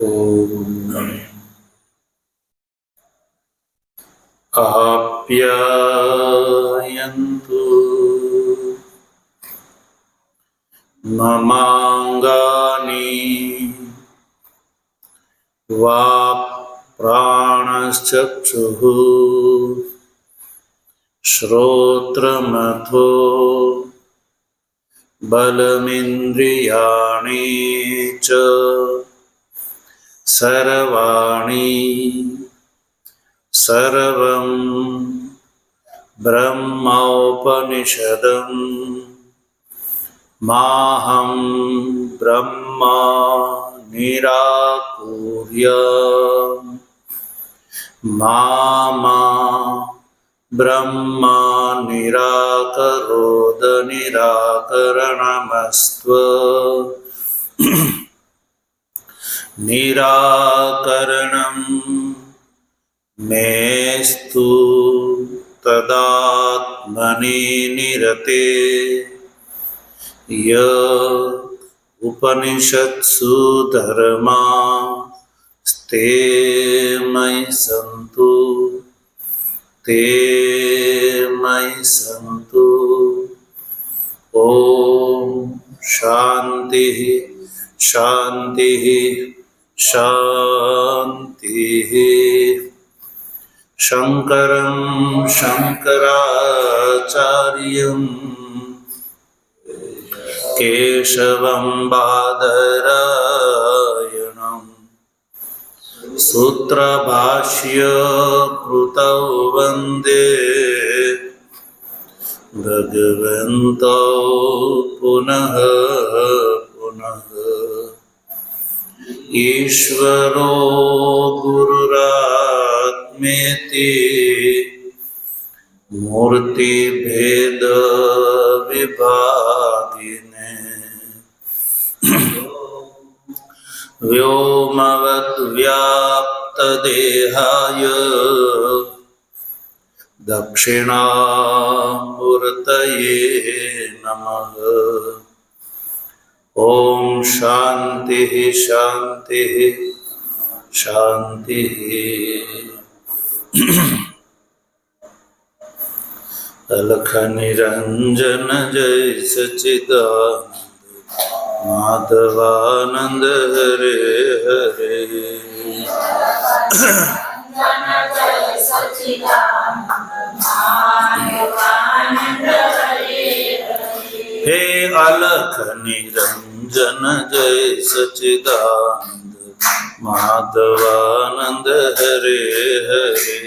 ॐ आप्यायन्तु ममाङ्गानि वाक्प्राणश्चक्षुः श्रोत्रमथो बलमिन्द्रियाणि च सर्वाणि सर्वं ब्रह्मोपनिषदम् माहं ब्रह्म निराकुर्य मामा ब्रह्म निराकरोद निराकरणमस्त्व निराकरणं मेस्तु तदात्मनि निरते य उपनिषत्सु धर्मा स्ते मयि सन्तु ते मयि सन्तु। ॐ शान्तिः शान्तिः शान्तिः। शङ्करं शङ्कराचार्यं केशवं बादरायणं सूत्रभाष्य कृतौ वन्दे भगवन्तौ पुनः पुनः। ईश्वरो गुरुरात्मेति मूर्तिभेद विभागिने व्योमवद् व्याप्तदेहाय दक्षिणामूर्तये नमः। ॐ शान्तिः शान्तिः शान्तिः। अलख निरंजन जय सच्चिदानंद माधवानंद हरे हरे। हे अलख निरंजन जय सच्चिदानंद माधवानंद हरे हरे।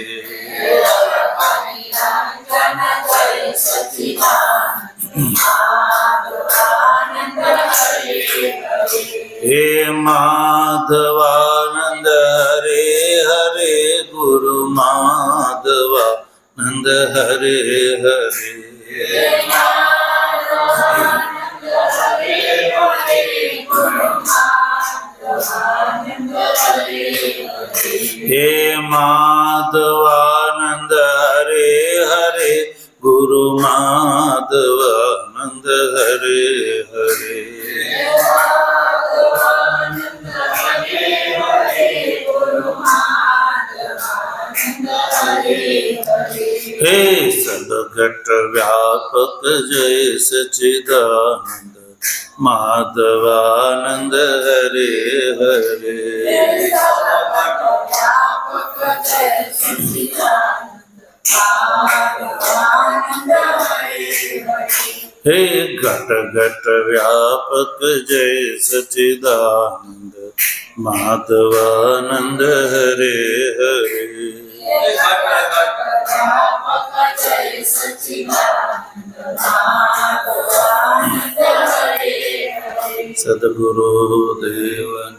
हे माधवानंद हरे हरे गुरु माधवानंद हरे हरे। हे माधवानंद हरे हरे गुरु माधवानंद हरे हरे। हे सदघट व्यापक जय सच्चिदानंद माधवानंद हरे हरे। हे घट घट व्यापक जय सच्चिदानंद माधवानंद हरे हरे। सद्गुरु देवन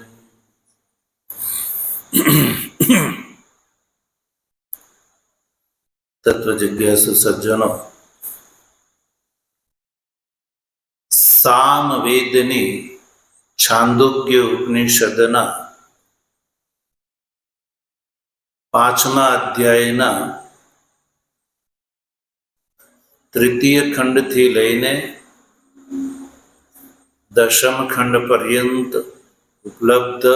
तत्व जिज्ञासु सज्जनों, सामवेदनी छांदोग्य उपनिषदना 5મા અધ્યાયના તૃતીય ખંડથી લઈને દશમ ખંડ પર્યંત ઉપલબ્ધ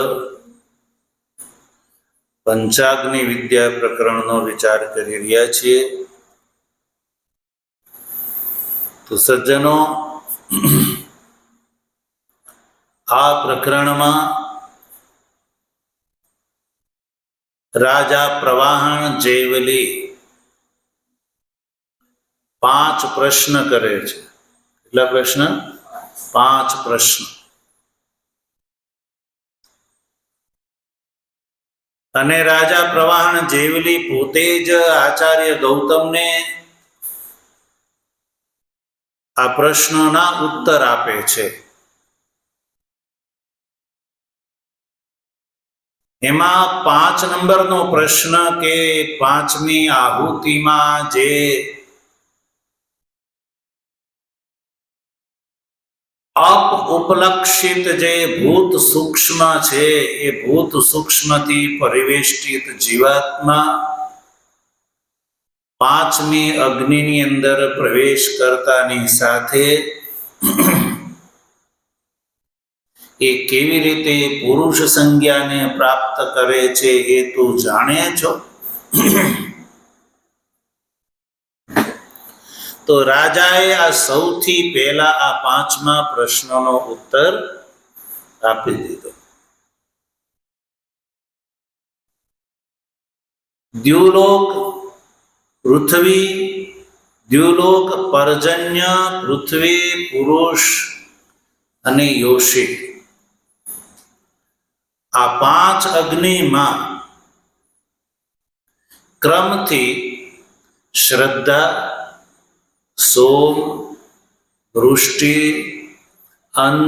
પંચાગ્નિ વિદ્યા પ્રકરણનો વિચાર કરી રહ્યા છીએ. તો સજ્જનો, આ પ્રકરણમાં રાજા પ્રવાહન જૈવલી 5 પ્રશ્ન કરે છે. કેટલા પ્રશ્ન? 5 પ્રશ્ન. અને રાજા પ્રવાહન જૈવલી પોતે જ આચાર્ય ગૌતમને આ પ્રશ્નોના ઉત્તર આપે છે. એમાં 5 નંબરનો પ્રશ્ન કે 5મી આહુતિમાં જે ઉપલક્ષિત જે ભૂત સૂક્ષ્મ છે, એ ભૂત સૂક્ષ્મથી પરિવેષ્ટિત જીવાત્મા 5મી અગ્નિની અંદર પ્રવેશ કરતાની સાથે એ કેવી રીતે પુરુષ સંજ્ઞાને પ્રાપ્ત કરે છે એ તું જાણે છો. તો રાજાએ આ સૌથી પહેલા આ 5મા પ્રશ્નનો ઉત્તર આપી દીધો. દ્યુલોક પૃથ્વી, દ્યુલોક પર્જન્ય, પૃથ્વી, પુરુષ અને યોષિ, આ 5 અગ્નિમાં ક્રમથી શ્રદ્ધા, સોમ, વૃષ્ટિ, અન્ન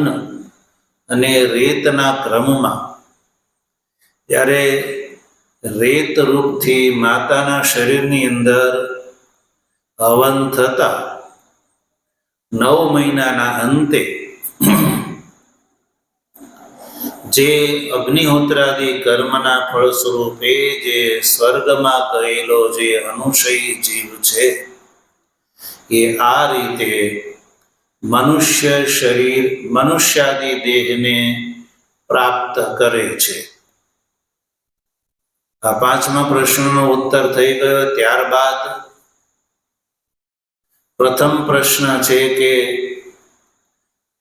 અને રેતના ક્રમમાં જ્યારે રેત રૂપથી માતાના શરીરની અંદર હવન થતા 9 મહિનાના અંતે જે અગ્નિહોત્રાદિ કર્મના ફળ સ્વરૂપે જે સ્વર્ગમાં ગયેલો જે અનુષયી જીવ છે, એ આ રીતે મનુષ્ય શરીર, મનુષ્યાદિ દેહને પ્રાપ્ત કરે છે. આ 5મા પ્રશ્નનો ઉત્તર થઈ ગયો. ત્યારબાદ પ્રથમ પ્રશ્ન છે કે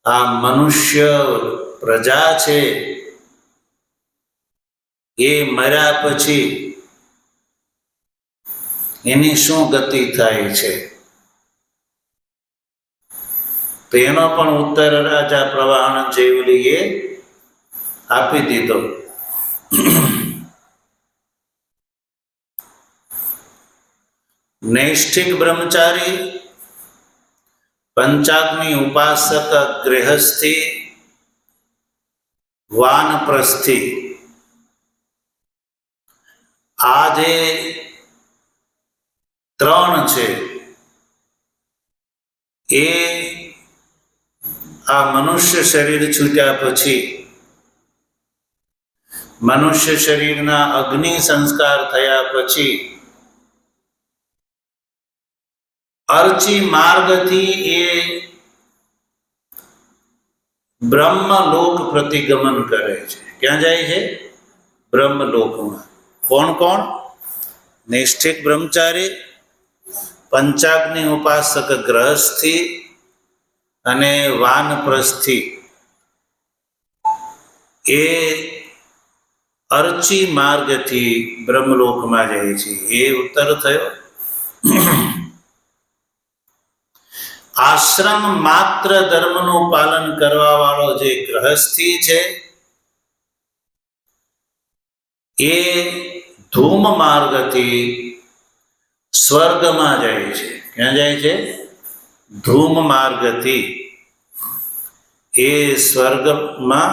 આ મનુષ્ય પ્રજા છે, એ મર્યા પછી એની શું ગતિ થાય છે? તો એનો પણ ઉત્તર રાજા પ્રવાહન જૈવલીએ આપી દીધો. નૈષ્ઠિક બ્રહ્મચારી, પંચાગ્નિ ઉપાસક ગૃહસ્થી, વાનપ્રસ્થી, આ જે 3 છે એ આ મનુષ્ય શરીર છૂટ્યા પછી, મનુષ્ય શરીરના અગ્નિ સંસ્કાર થયા પછી અર્ચી માર્ગથી એ બ્રહ્મલોક પ્રતિગમન કરે છે. ક્યાં જાય છે? બ્રહ્મલોકમાં. કોણ કોણ? નૈષ્ઠિક બ્રહ્મચારી, પંચાગ્નિ ઉપાસક ગ્રહસ્થી અને વાનપ્રસ્થી, એ અર્ચી માર્ગથી બ્રહ્મલોકમાં જાય છે. એ ઉત્તર થયો. આશ્રમ માત્ર ધર્મનું પાલન કરવા વાળો જે ગ્રહસ્થી છે, એ ધૂમ માર્ગથી સ્વર્ગમાં જાય છે. ક્યાં જાય છે? ધૂમ માર્ગથી એ સ્વર્ગમાં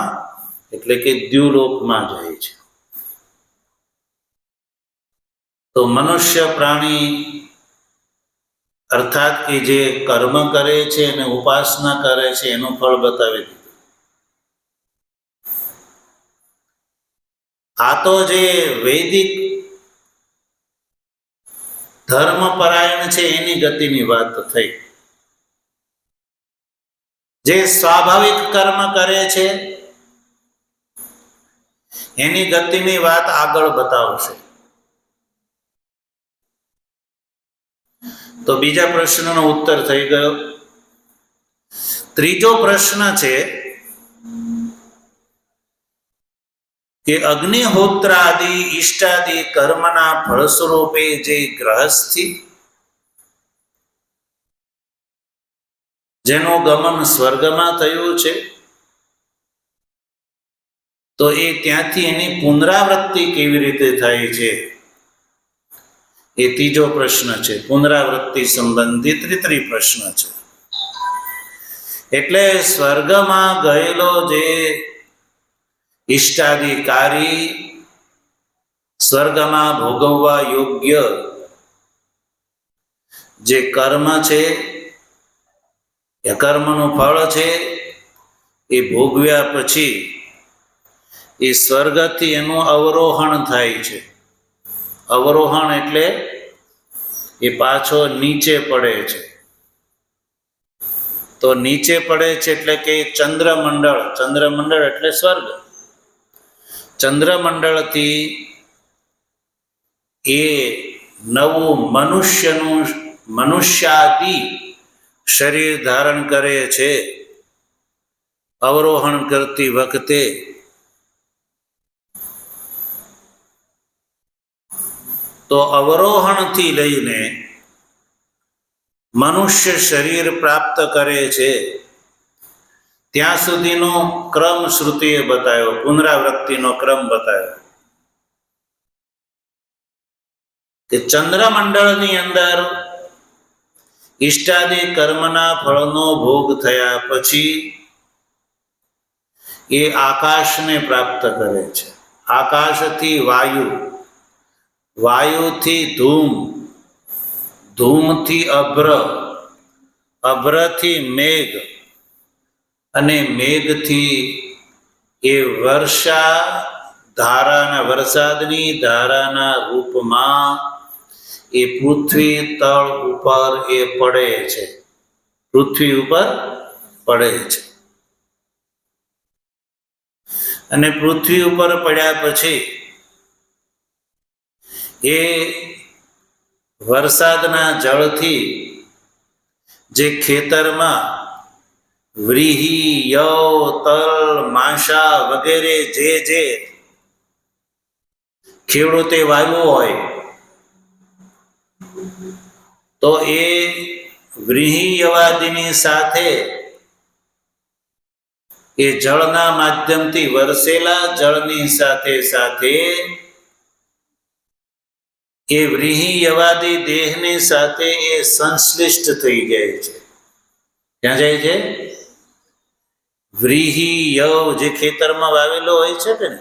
એટલે કે દ્યુલોકમાં જાય છે. તો મનુષ્ય પ્રાણી અર્થાત કે જે કર્મ કરે છે અને ઉપાસના કરે છે એનું ફળ બતાવી દીધું. આ તો જે વૈદિક ધર્મપરાયણ છે એની ગતિની વાત થઈ. જે સ્વાભાવિક કર્મ કરે છે એની ગતિની વાત આગળ બતાવશે. તો બીજા પ્રશ્નનો ઉત્તર થઈ ગયો. ત્રીજો પ્રશ્ન છે કે અગ્નિહોત્રાદિ ઈષ્ટાદિ કર્મના ફળ સ્વરૂપે જે ગ્રહસ્થી જેનું ગમન સ્વર્ગમાં થયું છે, તો એ ત્યાંથી એની પુનરાવૃત્તિ કેવી રીતે થાય છે, એ ત્રીજો પ્રશ્ન છે. પુનરાવૃત્તિ સંબંધિત પ્રશ્ન છે. એટલે સ્વર્ગમાં ગયેલો જે ઈષ્ટાધિકારી સ્વર્ગમાં ભોગવવા યોગ્ય જે કર્મ છે, એ કર્મનું ફળ છે, એ ભોગવ્યા પછી એ સ્વર્ગથી એનું અવરોહણ થાય છે. અવરોહણ એટલે એ પાછો નીચે પડે છે. તો નીચે પડે છે એટલે કે ચંદ્રમંડળ એટલે સ્વર્ગ. ચંદ્રમંડળથી એ નવું મનુષ્યાદિ શરીર ધારણ કરે છે અવરોહણ કરતી વખતે. તો અવરોહણથી લઈને મનુષ્ય શરીર પ્રાપ્ત કરે છે ત્યાં સુધીનો ક્રમ શ્રુતિએ બતાવ્યો, પુનરાવૃત્તિનો ક્રમ બતાવ્યો કે ચંદ્રમંડળની અંદર ઈષ્ટાદિ કર્મના ફળનો ભોગ થયા પછી એ આકાશને પ્રાપ્ત કરે છે. આકાશથી વાયુ, વાયુથી ધૂમ, ધૂમથી અભ્ર, અભ્રથી મેઘ, અને મેઘથી એ વરસાદની ધારાના રૂપમાં એ પૃથ્વી તળ ઉપર એ પડે છે. પૃથ્વી ઉપર પડે છે. અને પૃથ્વી ઉપર પડ્યા પછી એ વરસાદના જળથી જે ખેતરમાં વ્રીહી, યવ, તલ, માશા વગેરે જે ખેડૂતે વાવ્યું હોય, તો એ વ્રીહી યવાદિની સાથે એ જળના માધ્યમથી વરસેલા જળની સાથે સાથે એ વ્રીહી યવાદી દેહની સાથે એ સંશ્લિષ્ટ થઈ જાય છે. ક્યાં જાય છે? વ્રીહી યવ જે ખેતરમાં વાવેલો હોય છે ને,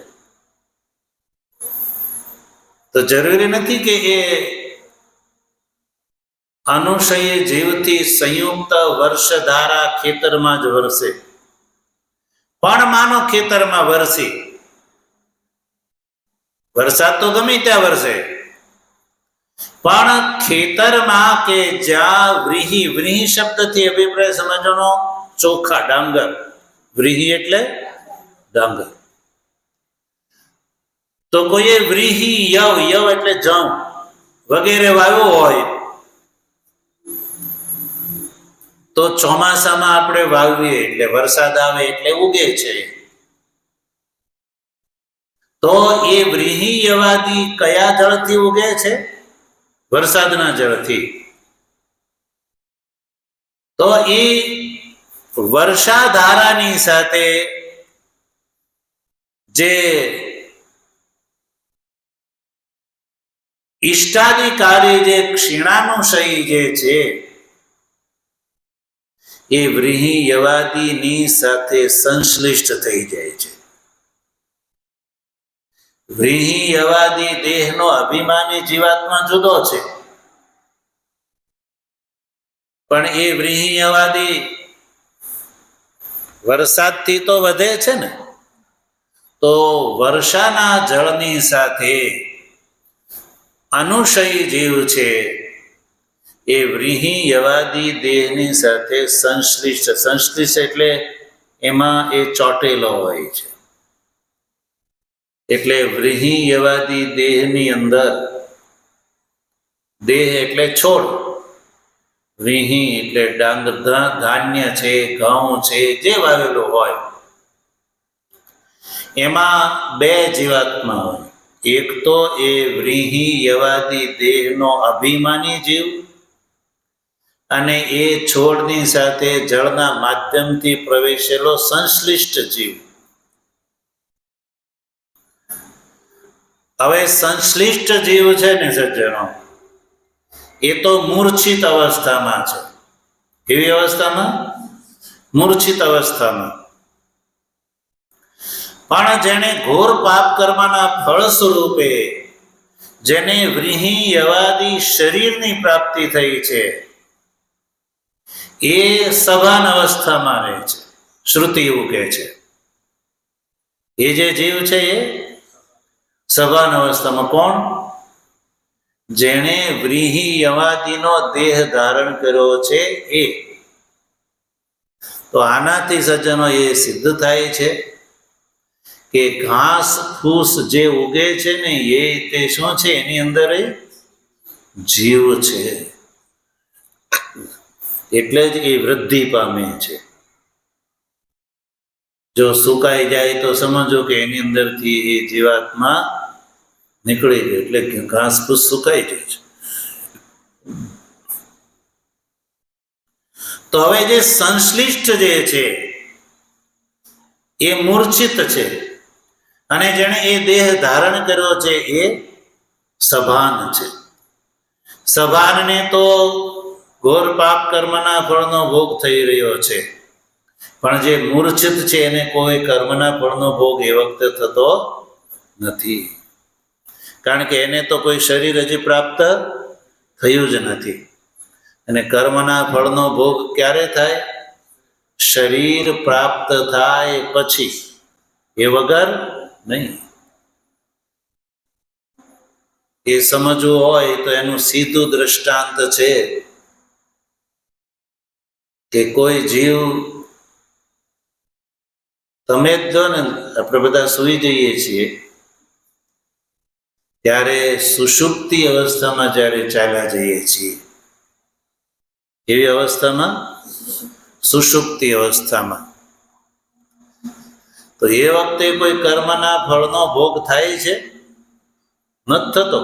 તો જરૂરી નથી કે એ અનુશય જીવથી સંયુક્ત વર્ષધારા ખેતરમાં જ વરસે. પણ માનો ખેતરમાં વરસી, વરસાદ તો ગમે ત્યાં વરસે, પણ ખેતરમાં કે જ્યાં વ્રીહી શબ્દથી અભિપ્રાય સમજવાનો ચોખા, ડાંગર. વ્રીહી એટલે ડાંગર. તો કોઈએ વ્રીહી યવ એટલે જવ વગેરે વાવ્યો હોય, તો ચોમાસામાં આપણે વાવીએ એટલે વરસાદ આવે એટલે ઉગે છે. તો એ વ્રીહી યવાદી કયા જળથી ઉગે છે? વરસાદના જળથી. તો એ વર્ષાધારાની સાથે જે ઈષ્ટાધિકારી જે ક્ષીણાનુશયી જે છે, એ વ્રીહી યવાદીની સાથે સંશ્લિષ્ટ થઈ જાય છે. વ્રીહી યવાદી દેહનો અભિમાની જીવાત્મા જુદો છે, પણ એ વ્રીહી યવાદી વરસાદથી તો વધે છે ને. તો વર્ષાના જળની સાથે અનુશયી જીવ છે એ વ્રીહી યવાદી દેહની સાથે સંશ્લિષ્ટ એટલે એમાં એ ચોટેલો હોય છે. એટલે વ્રીહિયવાદી દેહની અંદર, દેહ એટલે છોડ, વ્રીહિ એટલે ડાંગર, ધાન્ય છે, ઘઉં છે, જે વાવેલું હોય એમાં બે જીવાત્મા હોય. એક તો એ વ્રીહિયવાદી દેહનો અભિમાની જીવ, અને એ છોડની સાથે જળના માધ્યમથી પ્રવેશેલો સંશ્લિષ્ટ જીવ. હવે સંશ્લિષ્ટ જીવ છે ને સજ્જનો, એ તો મૂર્છિત અવસ્થામાં છે. કેવી અવસ્થામાં? મૂર્છિત અવસ્થામાં. પણ જેને ઘોર પાપ કર્મના ફળ સ્વરૂપે જેને વ્રીહિયવાદી શરીરની પ્રાપ્તિ થઈ છે, એ સભાન અવસ્થામાં રહે છે. શ્રુતિ એવું કહે છે એ જે જીવ છે એ સભાન અવસ્થામાં. કોણ? જેણે વ્રીહિયવાદીનો દેહ ધારણ કર્યો છે એ. તો આનાથી સજ્જનો એ સિદ્ધ થાય છે કે ઘાસ ફૂસ જે ઉગે છે ને એ તે શું છે? એની અંદર જીવ છે. એટલે જ એ વૃદ્ધિ પામે છે. જો સુકાઈ જાય તો સમજો કે એની અંદરથી એ જીવાત્મા નીકળી ગઈ, એટલે ઘાસ ફૂસ સુકાઈ જાય છે. તો હવે જે સંશ્લિષ્ટ જે છે એ મૂર્છિત છે, અને જેણે એ દેહ ધારણ કર્યો છે એ સભાન છે. સભાનને તો ઘોર પાપ કર્મના ફળનો ભોગ થઈ રહ્યો છે, પણ જે મૂર્છિત છે એને કોઈ કર્મના ફળનો ભોગ એ વખતે થતો નથી, કારણ કે એને તો કોઈ શરીર હજી પ્રાપ્ત થયું જ નથી. અને કર્મના ફળનો ભોગ ક્યારે થાય? શરીર પ્રાપ્ત થાય પછી, એ વગર નહીં. એ સમજવું હોય તો એનું સીધું દ્રષ્ટાંત છે કે કોઈ જીવ, તમે જ જો ને, આપણે બધા સૂઈ જઈએ છીએ ત્યારે સુષુપ્તિ અવસ્થામાં જ્યારે ચાલ્યા જઈએ છીએ, એવી અવસ્થામાં, સુષુપ્તિ અવસ્થામાં, તો એ વખતે કોઈ કર્મના ફળનો ભોગ થાય છે? નથી થતો.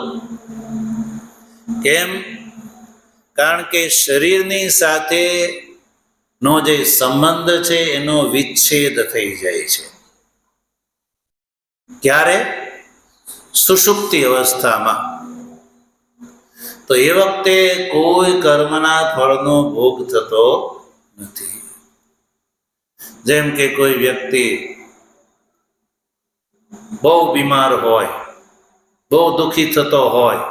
કેમ? કારણ કે શરીરની સાથે નો જે સંબંધ છે એનો વિચ્છેદ થઈ જાય છે. ક્યારે? સુષુપ્તિ અવસ્થામાં. તો એ વખતે કોઈ કર્મના ફળનો ભોગ થતો નથી. જેમ કે કોઈ વ્યક્તિ બહુ બીમાર હોય, બહુ દુઃખી થતો હોય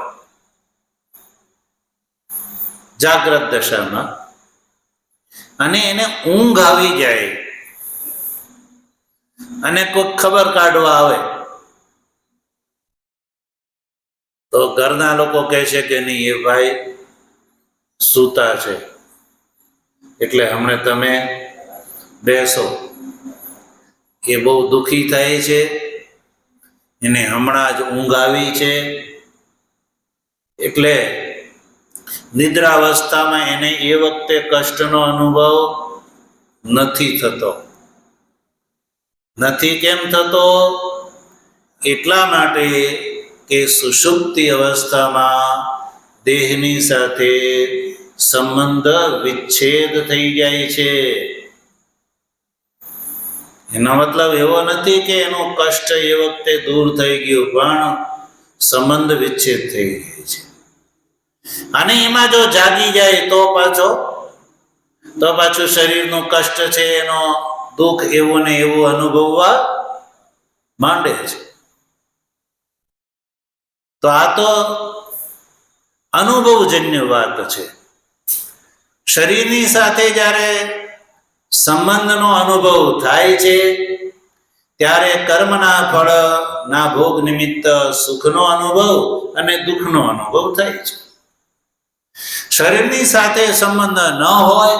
જાગ્રત દશામાં, અને એને ઊંઘ આવી જાય અને કોઈ ખબર કાઢવા આવે તો ઘરના લોકો કહે છે કે નહીં, એ ભાઈ સૂતા છે એટલે હમણાં તમે બેસો. એ બહુ દુઃખી થાય છે, એને હમણાં જ ઊંઘ આવી છે, એટલે નિદ્રાવસ્થામાં એને એ વખતે કષ્ટનો અનુભવ નથી થતો. નથી કેમ થતો? એટલા માટે કે સુષુપ્તિ અવસ્થામાં દેહની સાથે સંબંધ વિચ્છેદ થઈ જાય છે. એનો મતલબ એવો નથી કે એનું કષ્ટ એ વખતે દૂર થઈ ગયું, પણ સંબંધ વિચ્છેદ થઈ ગયો છે. અને એમાં જો જાગી જાય તો પાછું શરીરનું કષ્ટ છે, એનો દુઃખ એવું ને એવું અનુભવવા માંડે છે. તો આ તો અનુભવજન્ય વાત છે. શરીરની સાથે જ્યારે સંબંધનો અનુભવ થાય છે ત્યારે કર્મના ફળના ભોગ નિમિત્ત સુખનો અનુભવ અને દુઃખનો અનુભવ થાય છે. શરીરની સાથે સંબંધ ન હોય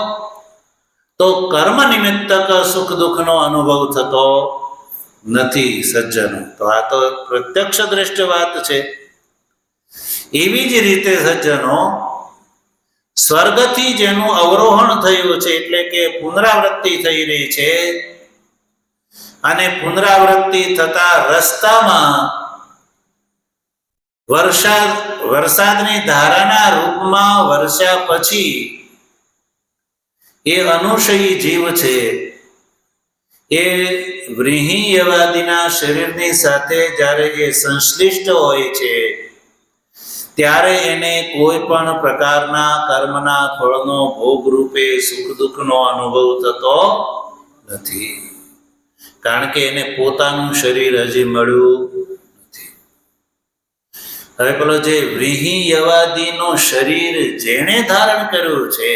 તો કર્મ નિમિત્તક સુખ દુઃખનો અનુભવ થતો નથી સજ્જનો. તો આ તો પ્રત્યક્ષ દ્રષ્ટ વાત છે. એવી જ રીતે સજ્જનો, સ્વર્ગથી જેનું અવરોહણ થયું છે, એટલે કે પુનરાવૃત્તિ થઈ રહી છે, અને પુનરાવૃત્તિ થતા રસ્તામાં વરસાદની ધારાના રૂપમાં વર્ષા પછી એ અનુશયી જીવ છે, એ વ્રીહિયવાદીના શરીરની સાથે જ્યારે એ સંશ્લિષ્ટ હોય છે, ત્યારે એને કોઈ પણ પ્રકારના કર્મના ફળનો ભોગ રૂપે સુખ દુઃખનો અનુભવ થતો નથી, કારણ કે એને પોતાનું શરીર હજી મળ્યું નથી. હવે પેલો જે વ્રીહિયવાદીનું શરીર જેણે ધારણ કર્યું છે,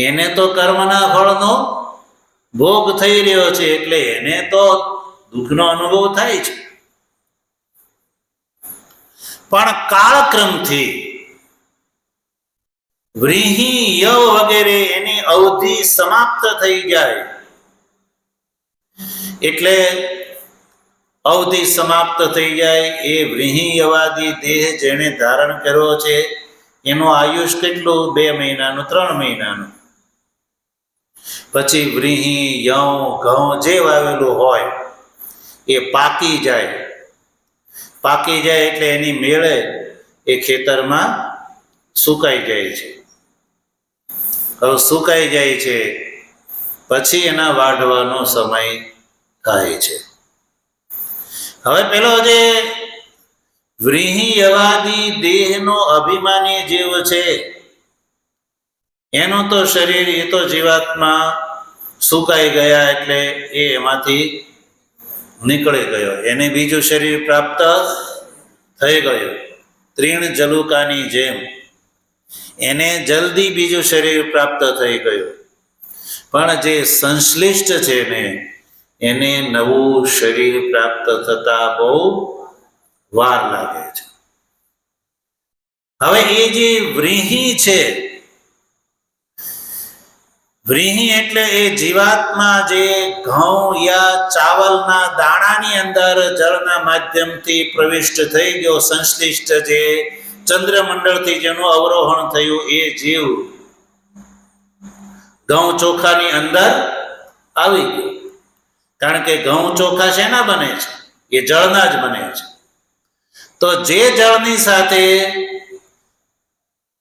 એને તો કર્મના ફળનો ભોગ થઈ રહ્યો છે, એટલે એને તો દુઃખનો અનુભવ થાય છે. પણ કાળક્રમથી વ્રીહી યવ વગેરે એની અવધિ સમાપ્ત થઈ જાય, એટલે અવધિ સમાપ્ત થઈ જાય, એ વ્રીહિયવાદી દેહ જેને ધારણ કર્યો છે એનું આયુષ કેટલું? 2 મહિનાનું, 3 મહિનાનું. પછી વ્રીહી યવ ઘઉં જે વાવેલું હોય એ પાકી જાય એટલે એની મેળે એ ખેતરમાં સુકાઈ જાય છે. હવે સુકાઈ જાય છે પછી એના વાઢવાનો સમય થાય છે. હવે પેલો જે વ્રીહિયવાદી દેહનો અભિમાની જીવ છે, એનું તો શરીર, એ તો જીવાત્મા સુકાઈ ગયા એટલે એ એમાંથી નીકળી ગયો, એને બીજું શરીર પ્રાપ્ત થઈ ગયું. ત્રીણ જલુકાની જેમ એને જલ્દી બીજું શરીર પ્રાપ્ત થઈ ગયું. પણ જે સંશ્લિષ્ટ છે ને, એને નવું શરીર પ્રાપ્ત થતા બહુ વાર લાગે છે. હવે એ જે વ્રીહી છે, વ્રીહી એટલે એ જીવાત્મા જે ઘઉં યા ચાવલના દાણાની અંદર જળના માધ્યમથી પ્રવિષ્ટ થઈ ગયો, સંશ્લિષ્ટ જે ચંદ્રમંડળથી જેનું અવરોહણ થયું, એ જીવ ઘઉં ચોખાની અંદર આવી ગયો. કારણ કે ઘઉં ચોખા શેના બને છે? એ જળના જ બને છે. તો જે જળની સાથે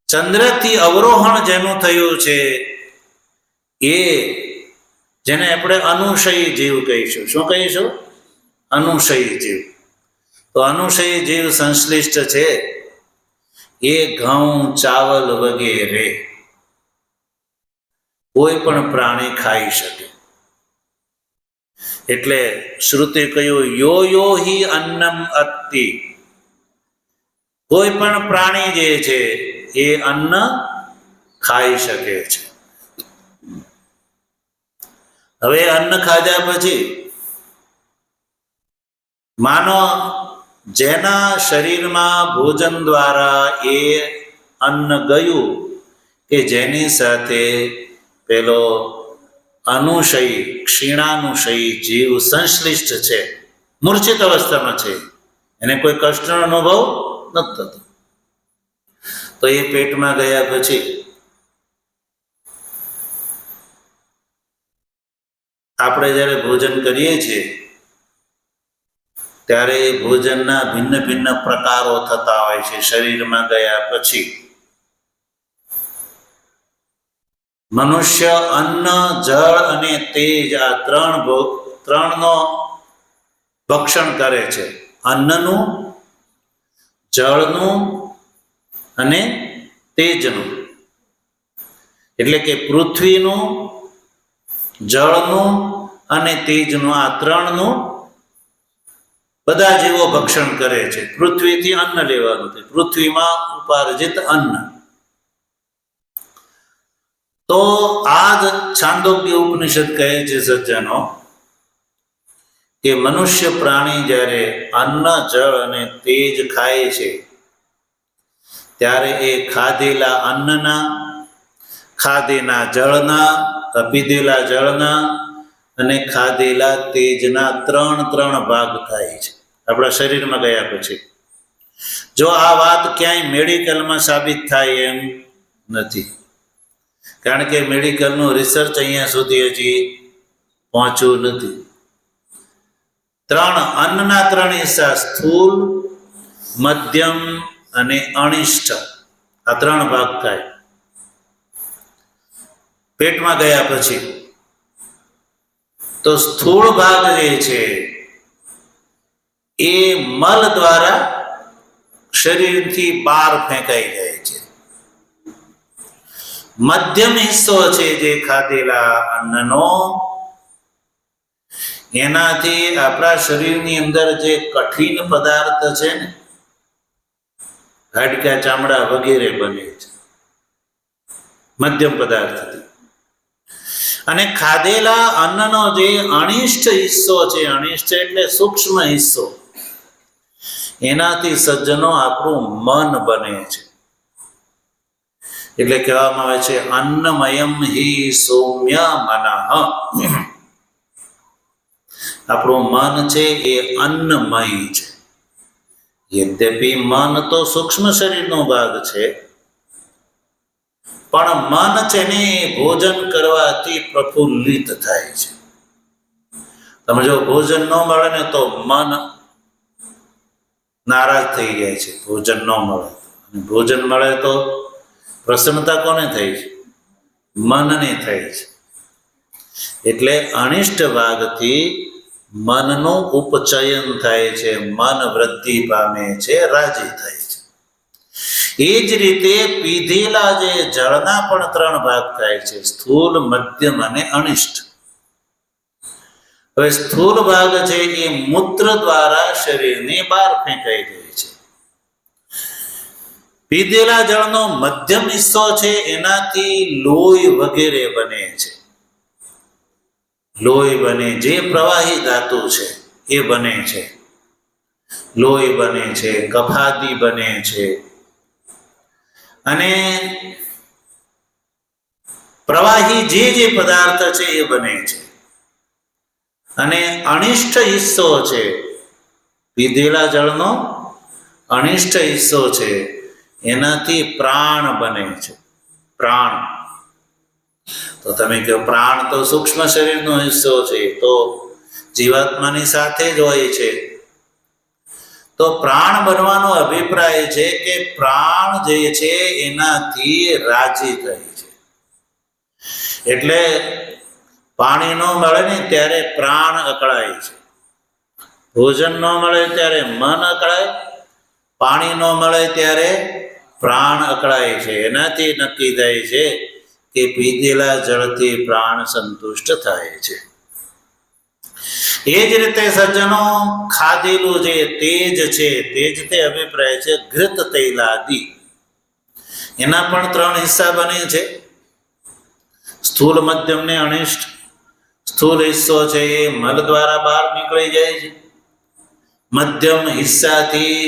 ચંદ્રથી અવરોહણ જેનું થયું છે, એ જેને આપણે અનુશયી જીવ કહીશું. શું કહીશું? અનુશયી જીવ. તો અનુશયી જીવ સંશ્લિષ્ટ છે, એ ઘઉં ચાવલ વગેરે કોઈ પણ પ્રાણી ખાઈ શકે. એટલે શ્રુતિ કહ્યું, યો યો હિ અન્નમ અત્તિ. કોઈ પણ પ્રાણી જે છે એ અન્ન ખાઈ શકે છે. હવે અન્ન ખાધા પછી માનો જેના શરીરમાં ભોજન દ્વારા એ અન્ન ગયું, કે જેની સાથે પેલો અનુશયી ક્ષીણાનુશયી જીવ સંશ્લિષ્ટ છે, મૂર્છિત અવસ્થામાં છે, એને કોઈ કષ્ટનો અનુભવ નથી થતો. તો એ પેટમાં ગયા પછી આપણે જ્યારે ભોજન કરીએ છીએ ત્યારે એ ભોજનના ભિન્ન ભિન્ન પ્રકારો થતા હોય છે. શરીરમાં ગયા પછી મનુષ્ય અન્ન, જળ અને તેજ, આ ત્રણનો ભક્ષણ કરે છે. અન્નનું, જળનું અને તેજનું. એટલે કે પૃથ્વીનું, જળનું અને તેજનું, આ ત્રણનું બધા જીવો ભક્ષણ કરે છે. પૃથ્વીથી અન્ન લેવાનું છે, પૃથ્વીમાં ઉપાર્જિત અન્ન. તો આ જ છાંદોગ્ય ઉપનિષદ કહે છે સજ્જનો, કે મનુષ્ય પ્રાણી જ્યારે અન્ન, જળ અને તેજ ખાય છે, ત્યારે એ ખાધેલા અન્નના, ખાધેલા જળના, પીધેલા જળના અને ખાધેલા તેજના ત્રણ ભાગ થાય છે આપણા શરીરમાં ગયા પછી. જો આ વાત ક્યાંય મેડિકલમાં સાબિત થાય એમ નથી, કારણ કે મેડિકલનું રિસર્ચ અહીંયા સુધી હજી પહોંચ્યું નથી. અન્નના 3 હિસ્સા, સ્થૂલ, મધ્યમ અને અનિષ્ટ, આ 3 ભાગ થાય પેટમાં ગયા પછી. તો સ્થૂળ ભાગ જે છે એ મલ દ્વારા શરીરથી બહાર ફેંકાઈ જાય છે. મધ્યમ હિસ્સો છે જે ખાધેલા અન્નનો, એનાથી આપણા શરીરની અંદર જે કઠિન પદાર્થ છે ને, હાડકા, ચામડા વગેરે બને છે મધ્યમ પદાર્થથી. અને ખાધેલા અન્નનો જે અનિષ્ટ હિસ્સો છે, અનિષ્ટ એટલે સૂક્ષ્મ હિસ્સો, એનાથી સજ્જનો આપણું મન બને છે. એટલે કહેવામાં આવે છે અન્નમયમ હિ સૌમ્ય મનઃ. આપણું મન છે એ અન્નમય છે. યદ્યપિ મન તો સૂક્ષ્મ શરીરનો ભાગ છે, પણ મન છે ને ભોજન કરવાથી પ્રફુલ્લિત થાય છે. તમે જો ભોજન ન મળે ને તો મન નારાજ થઈ જાય છે. ભોજન ન મળે, અને ભોજન મળે તો પ્રસન્નતા કોને થાય છે? મનને થાય છે. એટલે અનિષ્ટ ભાગથી મનનું ઉપચયન થાય છે, મન વૃદ્ધિ પામે છે, રાજી થાય છે. એ જ રીતે પીધેલા જે જળના પણ 3 ભાગ થાય છે, સ્થૂલ, મધ્યમ અને અનિષ્ટ. હવે સ્થૂલ ભાગ છે એ મૂત્ર દ્વારા શરીરની બહાર ફેંકાઈ જાય છે. પીધેલા જળનો મધ્યમ હિસ્સો છે એનાથી લોહી વગેરે બને છે. લોહી બને, જે પ્રવાહી ધાતુ છે એ બને છે. લોહી બને છે, કફાદી બને છે, અને પ્રવાહી જે પદાર્થ છે એ બને છે. અને અનિષ્ટ હિસ્સો છે, પીધેલા જળનો અનિષ્ટ હિસ્સો છે, એનાથી પ્રાણ બને છે. પ્રાણ, તો તમે કહો પ્રાણ તો સૂક્ષ્મ શરીરનો હિસ્સો છે, તો જીવાત્માની સાથે જ હોય છે. તો પ્રાણ બનવાનો અભિપ્રાય છે કે પ્રાણ જે છે એનાથી રાજી થાય છે. એટલે પાણી ન મળે ને ત્યારે પ્રાણ અકળાય છે, ભોજન ન મળે ત્યારે મન અકળાય, પાણી ન મળે ત્યારે પ્રાણ અકળાય છે. એનાથી નક્કી થાય છે કે પીધેલા જળથી પ્રાણ સંતુષ્ટ થાય છે. એ જ રીતે સજ્જનો ખાધેલું જે તેજ છે, તેજ તે અભિપ્રાય છે ઘૃત તૈલાદિ, એના પણ 3 હિસ્સા બને છે, સ્થૂલ, મધ્યમ ને અનિષ્ટ. સ્થૂલ હિસ્સો છે એ મલ દ્વારા બહાર નીકળી જાય છે. મધ્યમ હિસ્સાથી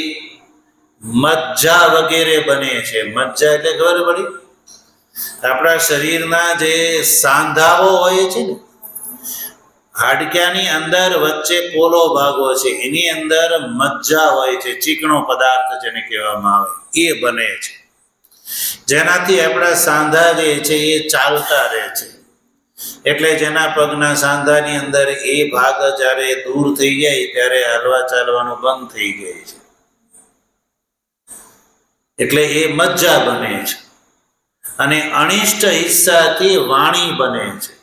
મજ્જા વગેરે બને છે. મજ્જા એટલે ખબર પડી? આપણા શરીરના જે સાંધાઓ હોય છે ને, હાડક્યાની અંદર વચ્ચે પોલો ભાગો છે, એની અંદર મજ્જા હોય છે, ચીકણો પદાર્થ જેને કહેવામાં આવે, એ બને છે. જેનાથી આપણા સાંધા જે છે એ ચાલતા રહે છે. એટલે જેના પગના સાંધાની અંદર એ ભાગ જ્યારે દૂર થઈ જાય ત્યારે હલવા ચાલવાનું બંધ થઈ જાય છે. એટલે એ મજ્જા બને છે. અને અનિષ્ટ હિસ્સાથી વાણી બને છે.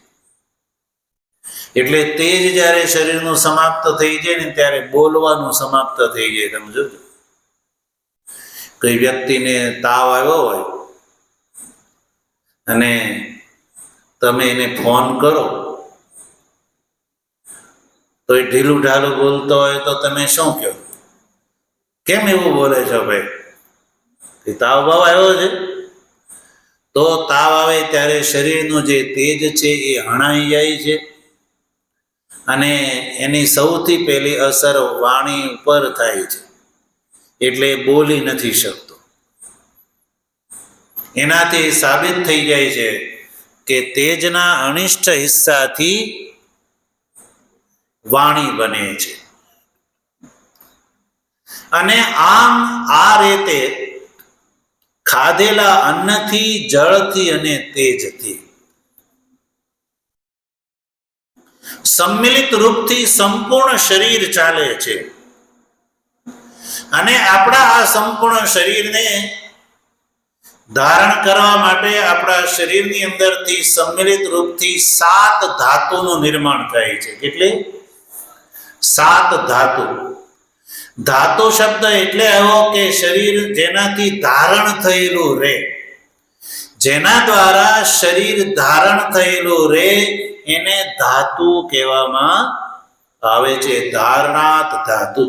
એટલે તેજ જ્યારે શરીરનું સમાપ્ત થઈ જાય ને ત્યારે બોલવાનું સમાપ્ત થઈ જાય. તમે જોજો, કોઈ વ્યક્તિને તાવ આવ્યો હોય અને તમે એને ફોન કરો તો એ ઢીલું ઢાલું બોલતો હોય તો તમે શું કહો? કેમ એવું બોલે છો ભાઈ? કે તાવ બાવ આવ્યો છે? તો તાવ આવે ત્યારે શરીરનું જે તેજ છે એ હણાઈ જાય છે, અને એની સૌથી પહેલી અસર વાણી ઉપર થાય છે. એટલે બોલી નથી શકતો. એનાથી સાબિત થઈ જાય છે કે તેજના અનિષ્ટ હિસ્સાથી વાણી બને છે. અને આમ આ રીતે ખાધેલા અન્નથી, જળથી અને તેજથી સંમિલિત રૂપથી સંપૂર્ણ શરીર ચાલે છે. અને આપણા આ સંપૂર્ણ શરીરને ધારણ કરવા માટે આપણા શરીરની અંદરથી સંમિલિત રૂપથી 7 ધાતુનું નિર્માણ થાય છે. કેટલી? 7 ધાતુ. ધાતુ શબ્દ એટલે એવો કે શરીર જેનાથી ધારણ થયેલું રહે, જેના દ્વારા શરીર ધારણ થયેલું રહે એને ધાતુ કહેવામાં આવે છે. ધારણાત ધાતુ.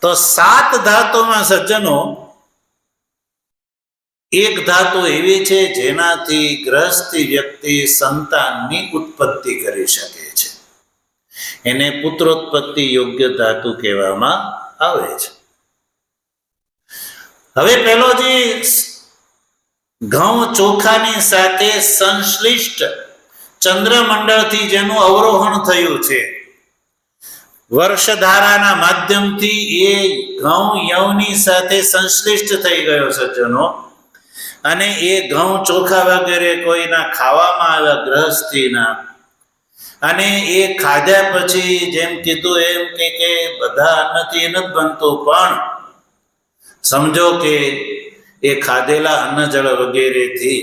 તો 7 ધાતુમાં સજ્જનો એક ધાતુ એવી છે જેનાથી ગ્રહસ્થી વ્યક્તિ સંતાનની ઉત્પત્તિ કરી શકે છે. એને પુત્રોત્પત્તિ યોગ્ય ધાતુ કહેવામાં આવે છે. હવે પેલો જે ઘઉં ચોખાની સાથે સંશ્લિષ્ટ ચંદ્રમંડળથી જેનું અવરોહણ થયું છે, વર્ષધારાના માધ્યમથી એ ઘઉં યવની સાથે સંશ્લિષ્ટ થઈ ગયો સજ્જનો. અને એ ઘઉં ચોખા વગેરે કોઈના ખાવામાં આવ્યા ગ્રહસ્થીના, અને એ ખાધ્યા પછી જેમ કીધું એમ કે બધા અન્નથી નથી બનતું, પણ સમજો કે એ ખાધેલા અન્ન જળ વગેરેથી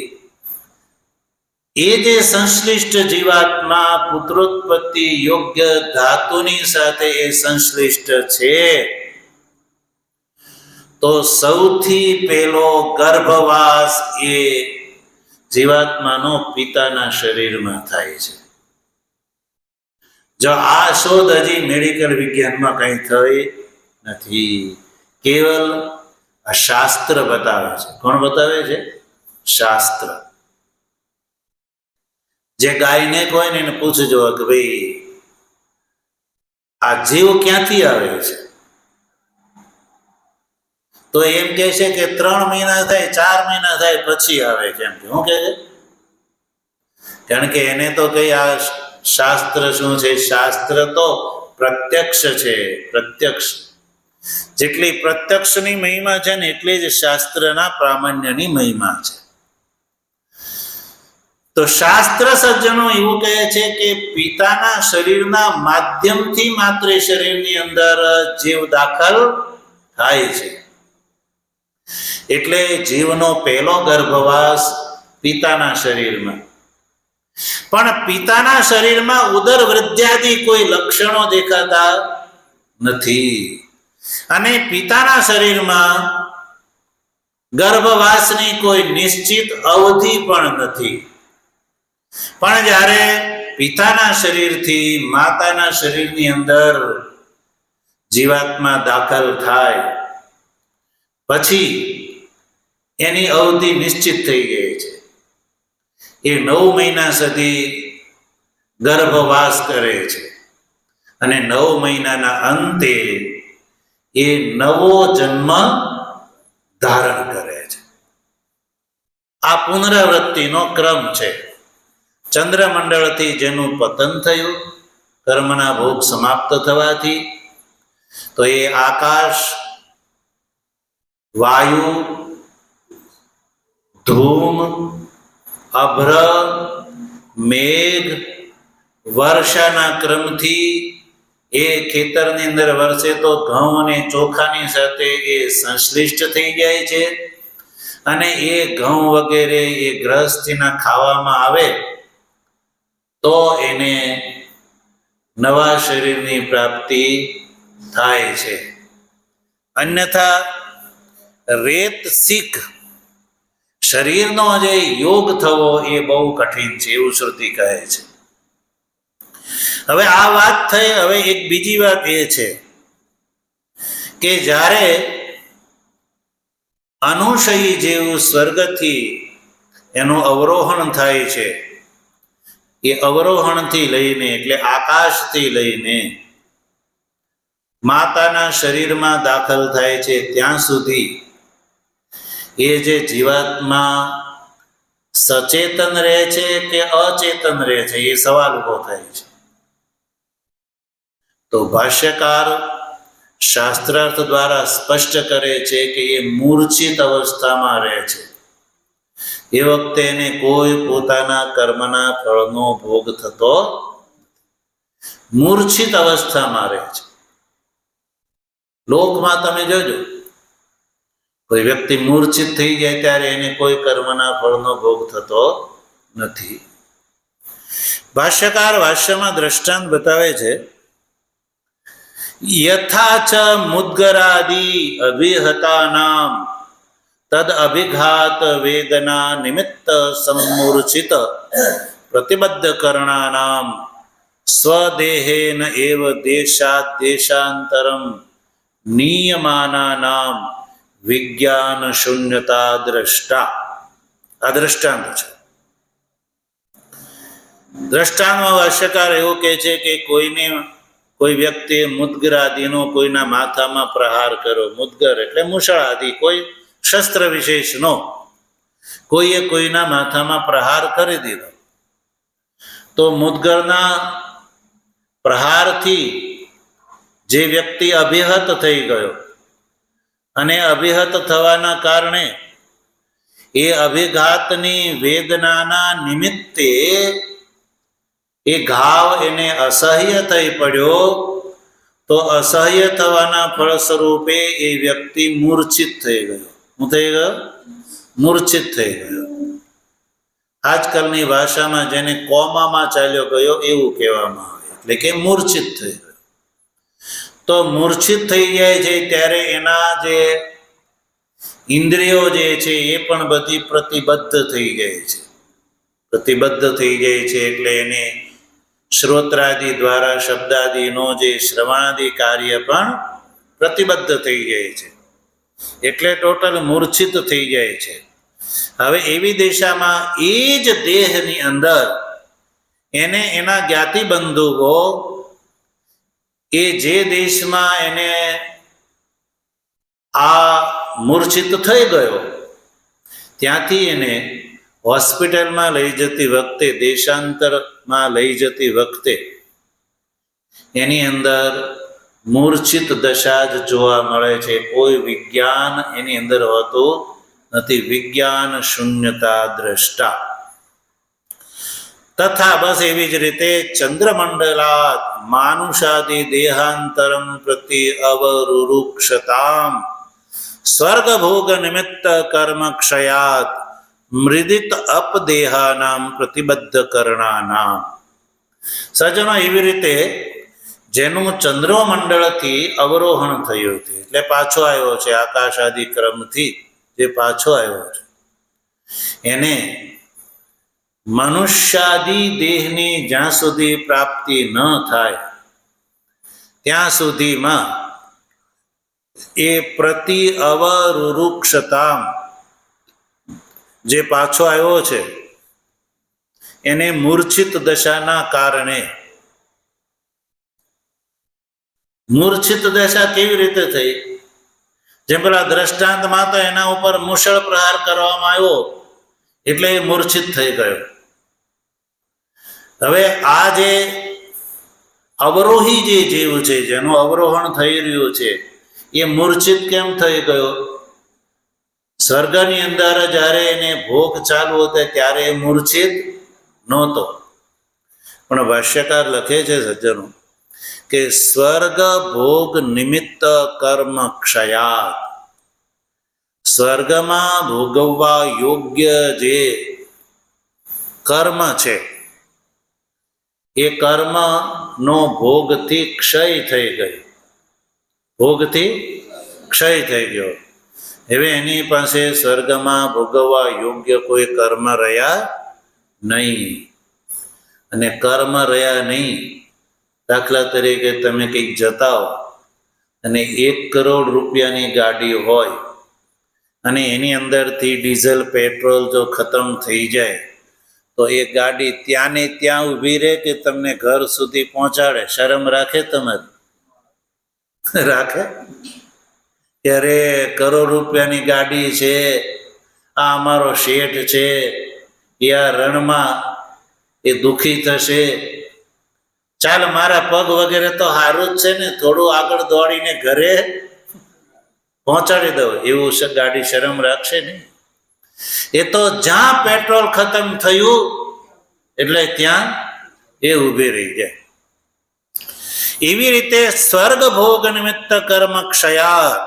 એ જે સંશ્લિષ્ટ જીવાત્મા પુત્રોત્પત્તિ યોગ્ય ધાતુની સાથે એ સંશ્લિષ્ટ છે, તો સૌથી પહેલો ગર્ભવાસ એ જીવાત્માનો પિતાના શરીરમાં થાય છે. જો આ શોધ હજી મેડિકલ વિજ્ઞાનમાં કઈ થઈ નથી, કેવલ આ શાસ્ત્ર બતાવે છે. કોણ બતાવે છે? શાસ્ત્ર. જે ગાયનેક હોય ને એને પૂછજો કે ભાઈ આ જીવ ક્યાંથી આવે છે, તો એમ કહે છે કે 3 મહિના થાય, 4 મહિના થાય પછી આવે છે. એમ કે શું કહે છે? કારણ કે એને તો કઈ આ શાસ્ત્ર શું છે? શાસ્ત્ર તો પ્રત્યક્ષ છે. પ્રત્યક્ષ જેટલી પ્રત્યક્ષની મહિમા છે ને એટલી જ શાસ્ત્રના પ્રામાણ્યની મહિમા છે. તો શાસ્ત્ર સજ્જનો એવું કહે છે કે પિતાના શરીરના માધ્યમથી માત્ર શરીરની અંદર જીવ દાખલ થાય છે. એટલે જીવનો પહેલો ગર્ભવાસ પિતાના શરીરમાં. પણ પિતાના શરીરમાં ઉદર વૃદ્ધાદિ કોઈ લક્ષણો દેખાતા નથી, અને પિતાના શરીરમાં ગર્ભવાસની કોઈ નિશ્ચિત અવધિ પણ નથી. પણ જ્યારે પિતાના શરીરથી માતાના શરીરની અંદર જીવાત્મા દાખલ થાય પછી એની અવધિ નિશ્ચિત થઈ ગઈ છે. એ 9 મહિના સુધી ગર્ભવાસ કરે છે, અને 9 મહિનાના અંતે એ નવો જન્મ ધારણ કરે છે. આ પુનરાવૃત્તિનો ક્રમ છે. ચંદ્રમંડળથી જેનું પતન થયું કર્મના ભોગ સમાપ્ત થવાથી, તો એ આકાશ, વાયુ, ધૂમ, અભ્ર, મેઘ, વર્ષાના ક્રમથી એ ખેતરની અંદર વરસે તો ઘઉં અને ચોખાની સાથે એ સંશ્લિષ્ટ થઈ જાય છે. અને એ ઘઉં વગેરે એ ગ્રહસ્થીના ખાવામાં આવે તો એને નવા શરીરની પ્રાપ્તિ થાય છે. અન્યથા રેત શીખ શરીરનો જે યોગ થવો એ બહુ કઠિન છે, એવું શ્રુતિ કહે છે. હવે આ વાત થઈ. હવે એક બીજી વાત એ છે કે જ્યારે અનુશયી જેવું સ્વર્ગથી એનું અવરોહણ થાય છે, એ અવરોહણથી લઈને એટલે આકાશથી લઈને માતાના શરીરમાં દાખલ થાય છે ત્યાં સુધી એ જે જીવાત્મા સચેતન રહે છે કે અચેતન રહે છે, એ સવાલ ઉભો થાય છે. તો ભાષ્યકાર શાસ્ત્રાર્થ દ્વારા સ્પષ્ટ કરે છે કે એ મૂર્છિત અવસ્થામાં રહે છે. એ વખતે એને કોઈ પોતાના કર્મના ફળનો ભોગ થતો મૂર્છિત અવસ્થામાં રહે છે. લોકમાં તમે જોજો, કોઈ વ્યક્તિ મૂર્છિત થઈ જાય ત્યારે એને કોઈ કર્મના ફળનો ભોગ થતો નથી. ભાષ્યકાર ભાષ્યમાં દ્રષ્ટાંત બતાવે છે, યથા ચ મુદ્ગરાદિ અભિહતાનામ તદ અભિઘાત વેદના નિમિત્ત સમૂર્છિત પ્રતિબદ્ધ કરણાનામ સ્વદેહેન એવ દેશાદ દેશાંતરમ નિયમાનાનામ વિજ્ઞાન શૂન્યતા દ્રષ્ટા. આ દ્રષ્ટાંત છે. દ્રષ્ટાંતમાં ભાષ્યકાર એવું કહે છે કે કોઈ વ્યક્તિએ મુદ્ગર આદિનો કોઈના માથામાં પ્રહાર કર્યો. મુદ્ગર એટલે મુશળ આદિ કોઈ શસ્ત્ર વિશેષનો કોઈએ કોઈના માથામાં પ્રહાર કરી દીધો. તો મુદ્ગરના પ્રહારથી જે વ્યક્તિ અભિહત થઈ ગયો અને અભિહત થવાના કારણે એ અભિઘાતની વેદનાના નિમિત્તે એ ઘાવ એને અસહ્ય થઈ પડ્યો, તો અસહ્ય થવાના ફળ સ્વરૂપે એ વ્યક્તિ મૂર્છિત થઈ ગયો. શું થઈ ગયો? મૂર્છિત થઈ ગયો. આજકાલની ભાષામાં જેને કોમામાં ચાલ્યો ગયો એવું કહેવામાં આવે, એટલે કે મૂર્છિત થઈ ગયો. તો મૂર્છિત થઈ જાય છે ત્યારે એના જે ઇન્દ્રિયો જે છે એ પણ બધી પ્રતિબદ્ધ થઈ જાય છે. પ્રતિબદ્ધ થઈ જાય છે એટલે એને શ્રોત્રાદિ દ્વારા શબ્દાદિનો જે શ્રવણાદિ કાર્ય પણ પ્રતિબદ્ધ થઈ જાય છે, એટલે ટોટલ મૂર્છિત થઈ જાય છે. હવે એવી દિશામાં એ જ દેહની અંદર એને એના જ્ઞાતિબંધુઓ એ જે દેશમાં એને આ મૂર્છિત થઈ ગયો ત્યાંથી એને હોસ્પિટલમાં લઈ જતી વખતે, દેશાંતરમાં લઈ જતી વખતે એની અંદર મૂર્છિત દશા જ જોવા મળે છે. કોઈ વિજ્ઞાન એની અંદર હોતું નથી. વિજ્ઞાન શૂન્યતા દ્રષ્ટા. તથા બસ એવી જ રીતે ચંદ્રમંડલાત માનુષાદિ દેહાંતરમ પ્રતિ અવરુરુક્ષતામ સ્વર્ગભોગ નિમિત્ત કર્મ ક્ષયાત મૃદિત અપદેહાનામ પ્રતિબદ્ધ કરણાનામ. સજ્જનો, એવી રીતે જેનું ચંદ્રમંડળથી અવરોહણ થયું છે, એટલે પાછો આવ્યો છે, આકાશ આદિ ક્રમથી જે પાછો આવ્યો છે, એને મનુષ્યાદિ દેહની જ્યાં સુધી પ્રાપ્તિ ન થાય ત્યાં સુધીમાં એ પ્રતિ અવરુરુક્ષતામ જે પાછો આવ્યો છે એને મૂર્છિત દશાના કારણે. મૂર્છિત દશા કેવી રીતે થઈ? જેમ પેલા દ્રષ્ટાંતમાં તો એના ઉપર મુશળ પ્રહાર કરવામાં આવ્યો એટલે એ મૂર્છિત થઈ ગયો. હવે આ જે અવરોહી જે જીવ છે, જેનું અવરોહણ થઈ રહ્યું છે, એ મૂર્છિત કેમ થઈ ગયો? સ્વર્ગની અંદર જ્યારે એને ભોગ ચાલુ હતો ત્યારે એ મૂર્છિત નહોતો. પણ ભાષ્યકાર લખે છે સજ્જનો કે સ્વર્ગ ભોગ નિમિત્ત કર્મ ક્ષયાત. સ્વર્ગમાં ભોગવવા યોગ્ય જે કર્મ છે એ કર્મનો ભોગથી ક્ષય થઈ ગયો. ભોગથી ક્ષય થઈ ગયો. હવે એની પાસે સ્વર્ગમાં ભોગવવા યોગ્ય કોઈ કર્મ રહ્યા નહીં. અને કર્મ રહ્યા નહીં, દાખલા તરીકે તમે કંઈક જતા હો અને 1 કરોડ રૂપિયાની ગાડી હોય અને એની અંદરથી ડીઝલ પેટ્રોલ જો ખતમ થઈ જાય તો એ ગાડી ત્યાં ને ત્યાં ઊભી રહે કે તમને ઘર સુધી પહોંચાડે? શરમ રાખે તમારે? રાખે? ત્યારે કરોડ રૂપિયાની ગાડી છે, આ અમારો શેઠ છે, એ આ રણમાં એ દુઃખી થશે, ચાલ મારા પગ વગેરે તો સારું જ છે ને, થોડું આગળ દોડીને ઘરે પહોંચાડી દઉં, એવું ગાડી શરમ રાખશે ને? એ તો જ્યાં પેટ્રોલ ખતમ થયું એટલે ત્યાં એ ઊભી રહી જાય. એવી રીતે સ્વર્ગ ભોગ નિમિત્ત કર્મ ક્ષયાત,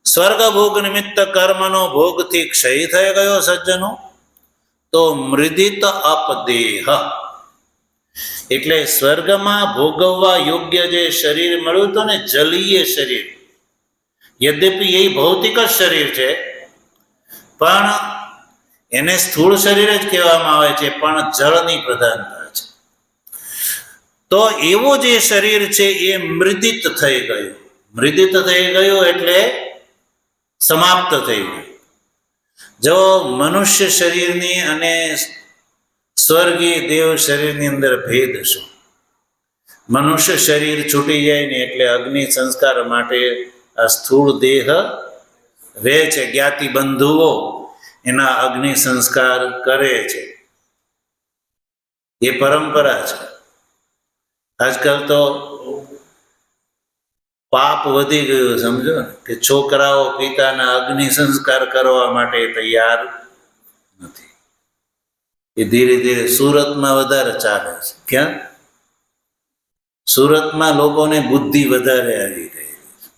સ્વર્ગ ભોગ નિમિત્ત કર્મનો ભોગથી ક્ષય થઈ ગયો સજ્જનો, તો મૃદિત અપદેહ, એટલે સ્વર્ગમાં ભોગવવા યોગ્ય જે શરીર મળ્યું હતું ને, જલીય શરીર, યદ્યપિ એ ભૌતિક જ શરીર છે, પણ એને સ્થૂળ શરીર જ કહેવામાં આવે છે, પણ જળની પ્રધાનતા છે. તો એવું જે શરીર છે એ મૃદિત થઈ ગયું. મૃદિત થઈ ગયું એટલે સમાપ્ત થઈ ગયું. જો મનુષ્ય શરીરની અને સ્વર્ગીય દેવ શરીરની અંદર ભેદ છે. મનુષ્ય શરીર છૂટી જાય ને એટલે અગ્નિ સંસ્કાર માટે આ સ્થૂળ દેહ રહે છે, જ્ઞાતિ બંધુઓ એના અગ્નિ સંસ્કાર કરે છે, એ પરંપરા છે. આજકાલ તો પાપ વધી ગયું, સમજો ને, કે છોકરાઓ પિતાના અગ્નિ સંસ્કાર કરવા માટે તૈયાર નથી. એ ધીરે ધીરે સુરતમાં વધારે ચાલે છે. ક્યાં? સુરતમાં લોકોને બુદ્ધિ વધારે આવી ગઈ છે,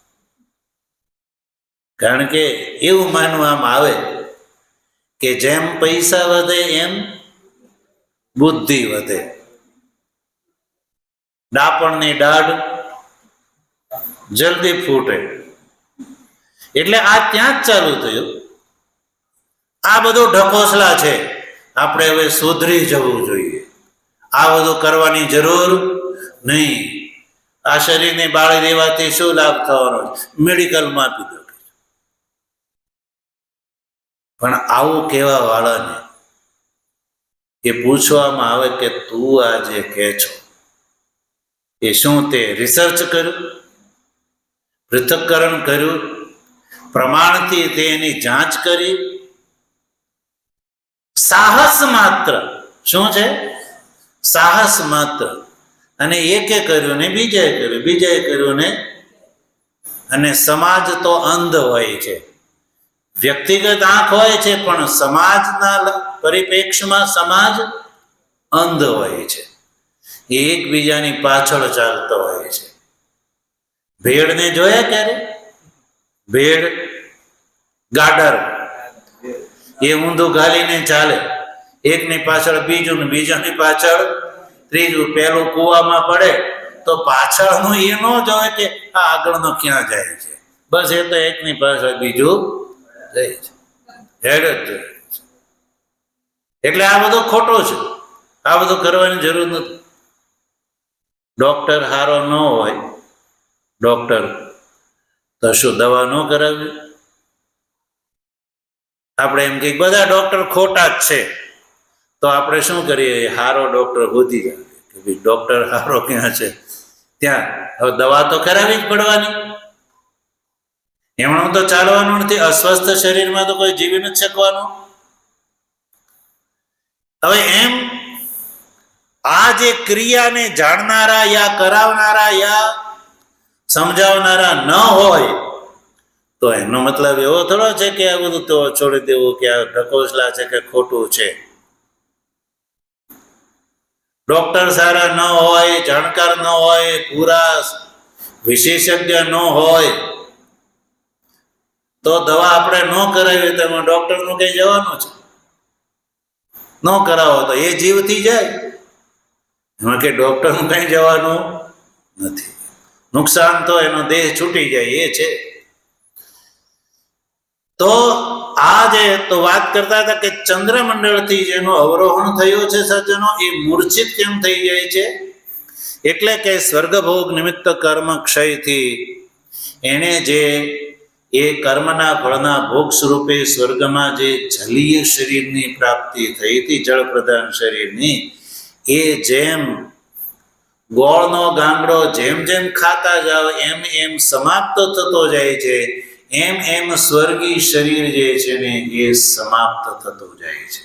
કારણ કે એવું માનવામાં આવે કે જેમ પૈસા વધે એમ બુદ્ધિ વધે. ડાપણની દાઢ જલ્દી ફૂટે, એટલે આ ત્યાં જ ચાલુ થયું. આ બધું ઢકોસલા છે, આપણે હવે સુધરી જવું જોઈએ. આ બધું કરવાની જરૂર નહીં. આ શરીરને બાળી દેવાથી શું લાભ થવાનો? મેડિકલમાં આપી દો. પણ આવું કહેવા વાળાને એ પૂછવામાં આવે કે તું આ જે કહે છો એ શું તે રિસર્ચ કર્યું, પૃથક્કરણ કર્યું, પ્રમાણથી તેની જાંચ કરી? સાહસ માત્ર. શું છે? સાહસ માત્ર. અને એકે કર્યું ને બીજાએ કર્યું, બીજાએ કર્યું ને, અને સમાજ તો અંધ હોય છે. વ્યક્તિગત આંખ હોય છે, પણ સમાજના પરિપ્રેક્ષમાં સમાજ અંધ હોય છે. એ એકબીજાની પાછળ ચાલતો હોય છે. ભેડને જોયા ક્યારે? ભેડ ગાડર એ ઊંધું ગાલીને ચાલે, એકની પાછળ બીજું ને બીજાની પાછળ ત્રીજું. પેલું કૂવામાં પડે તો પાછળનું એ ન જોવે કે આ આગળનો ક્યાં જાય છે, બસ એ તો એકની પાછળ બીજું જાય છે, હેડ જ જાય છે. એટલે આ બધું ખોટું છે, આ બધું કરવાની જરૂર નથી. ડોક્ટર હારો ન હોય, ડોક્ટર તો શું દવા ન કરાવી? આપણે એમ કે બધા ડોક્ટર ખોટા જ છે, તો આપણે શું કરીએ? હારો ડોક્ટર ગોતી જાય કે ભાઈ ડોક્ટર હારો ક્યાં છે ત્યાં. હવે દવા તો કરાવી જ પડવાની. એમનું તો ચાલવાનું નથી. અસ્વસ્થ શરીરમાં તો કોઈ જીવી નથી શકવાનું. હવે એમ આ જે ક્રિયાને જાણનારા યા કરાવનારા યા સમજાવનારા ન હોય તો એનો મતલબ એવો થોડો છે કે આ બધું તો છોડી દેવું, કે આ ઢકોસલા છે કે ખોટું છે. ડોક્ટર સારા ન હોય, જાણકાર ન હોય, પૂરા વિશેષજ્ઞ ન હોય તો દવા આપણે ન કરાવીએ તો એમાં ડોક્ટરનું કઈ જવાનું છે? ન કરાવો તો એ જીવથી જાય, એમાં કે ડોક્ટરનું કઈ જવાનું નથી. નુકસાન તો એનો દેહ છૂટી જાય એ છે. તો આ જે તો વાત કરતા હતા કે ચંદ્રમંડળથી જેનું અવરોહણ થયું છે સજ્જનો, એ મૂર્છિત કેમ થઈ જાય છે? એટલે કે સ્વર્ગભોગ નિમિત્ત કર્મ ક્ષયથી એને જે એ કર્મના ફળના ભોગ સ્વરૂપે સ્વર્ગમાં જે જલીય શરીરની પ્રાપ્તિ થઈ હતી, જળ પ્રધાન શરીરની, એ જેમ ગોળનો ગાંગડો જેમ જેમ ખાતા જાવ એમ એમ સમાપ્ત થતો જાય છે, એમ એમ સ્વર્ગીય શરીર જે છે ને એ સમાપ્ત થતો જાય છે.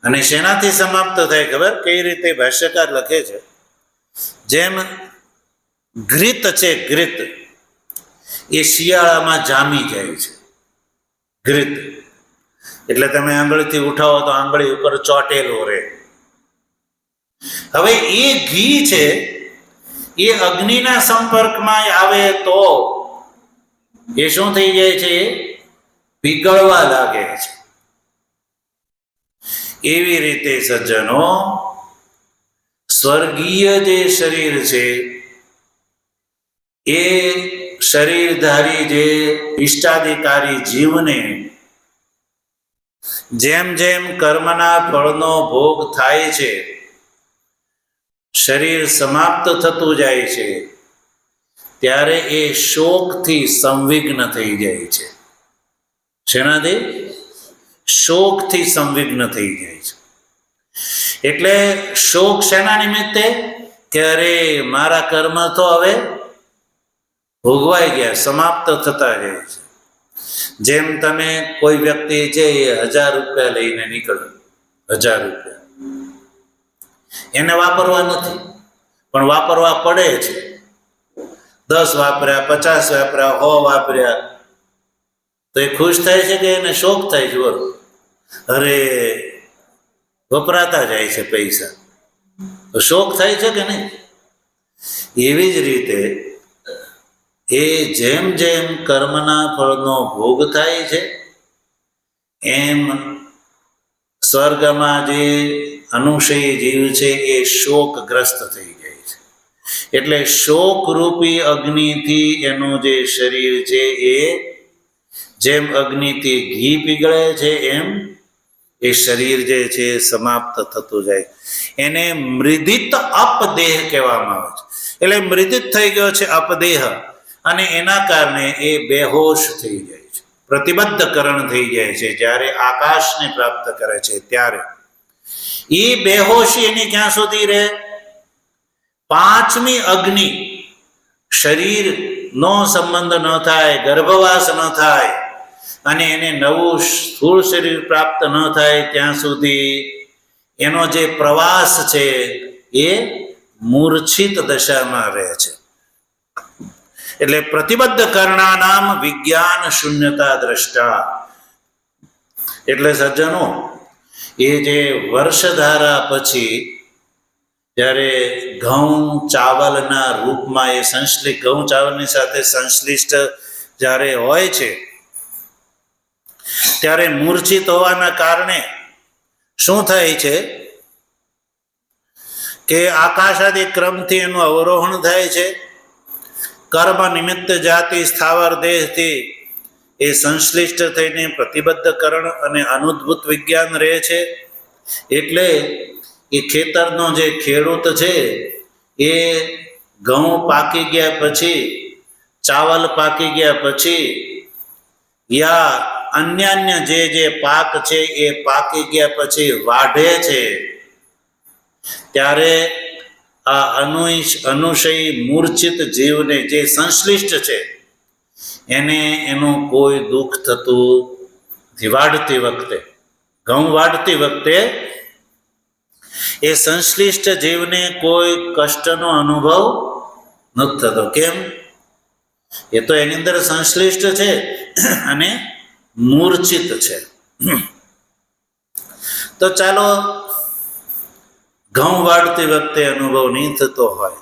અને શેનાથી સમાપ્ત થાય ખબર? કઈ રીતે ભાષ્યકાર લખે છે જેમ ઘૃત છે, ઘૃત એ શિયાળામાં જામી જાય છે. ઘૃત એટલે તમે આંગળીથી ઉઠાવો તો આંગળી ઉપર ચોટેલો રહે. હવે એ ઘી છે એ અગ્નિના સંપર્કમાં આવે તો એ શું થઈ જાય છે? પીગળવા લાગે છે. એવી રીતે સજ્જનો, સ્વર્ગીય જે શરીર છે એ શરીરધારી જે ઇષ્ટાધિકારી જીવને જેમ જેમ કર્મના ફળનો ભોગ થાય છે, શરીર સમાપ્ત થતું જાય છે, ત્યારે એ શોકથી સંવિઘ્ન થઈ જાય છે. શેનાથી? શોકથી સંવિઘ્ન થઈ જાય છે. એટલે શોક શેના નિમિત્તે? કે અરે મારા કર્મ તો હવે ભોગવાઈ ગયા, સમાપ્ત થતા જાય છે. જેમ તમે કોઈ વ્યક્તિ છે એ 1000 રૂપિયા લઈને નીકળ્યો, 1000 રૂપિયા એને વાપરવા નથી પણ વાપરવા પડે છે. 10 વાપર્યા, 50 વાપર્યા, 100 વાપર્યા, તો એ ખુશ થાય છે કે એને શોક થાય છે? બોલો, અરે વપરાતા જાય છે પૈસા, તો શોક થાય છે કે નહીં? એવી જ રીતે એ જેમ જેમ કર્મના ફળનો ભોગ થાય છે એમ સ્વર્ગમાં જે અનુષયી જીવ છે એ શોકગ્રસ્ત થઈ જાય છે. એટલે શોકરૂપી અગ્નિથી એનું જે શરીર છે એ જેમ અગ્નિથી ઘી પીગળે છે એમ એ શરીર જે છે સમાપ્ત થતું જાય. એને મૃદિત અપદેહ કહેવામાં આવે છે. એટલે મૃદિત થઈ ગયો છે અપદેહ, અને એના કારણે એ બેહોશ થઈ જાય છે, પ્રતિબદ્ધકરણ થઈ જાય છે. જ્યારે આકાશને પ્રાપ્ત કરે છે ત્યારે એ બેહોશી એની ક્યાં સુધી રહે? 5મી અગ્નિ, શરીરનો સંબંધ ન થાય, ગર્ભવાસ ન થાય અને એને નવું સ્થૂળ શરીર પ્રાપ્ત ન થાય ત્યાં સુધી એનો જે પ્રવાસ છે એ મૂર્છિત દશામાં રહે છે. એટલે પ્રતિબદ્ધ કરણાનામ વિજ્ઞાન શૂન્યતા દ્રષ્ટા. એટલે સજ્જનો, એ જે વર્ષધારા પછી જ્યારે ઘઉં ચાવલના રૂપમાં એ સંશ્લિષ્ટ, ઘઉં ચાવલની સાથે સંશ્લિષ્ટ જ્યારે હોય છે ત્યારે મૂર્છિત હોવાના કારણે શું થાય છે કે આકાશાદી ક્રમથી એનું અવરોહણ થાય છે. કર્મ નિમિત્ત જાતિ સ્થાવર દેહથી એ સંશ્લિષ્ટ થઈને પ્રતિબદ્ધકરણ અને અનુદ્ભુત વિજ્ઞાન રહે છે. એટલે એ ખેતરનો જે ખેડૂત છે એ ઘઉં પાકી ગયા પછી, ચાવલ પાકી ગયા પછી, યા અન્ય જે પાક છે એ પાકી ગયા પછી વાઢે છે, ત્યારે આ અનુષયી મૂર્છિત જીવને જે સંશ્લિષ્ટ છે એને એનું કોઈ દુઃખ થતું નથી. વાઢતી વખતે, ઘઉં વાઢતી વખતે એ સંશ્લિષ્ટ જીવને કોઈ કષ્ટનો અનુભવ નથી થતો. કેમ? એ તો એની અંદર સંશ્લિષ્ટ છે અને મૂર્છિત છે. તો ચાલો, ઘઉં વાળતી વખતે અનુભવ નહીં થતો હોય,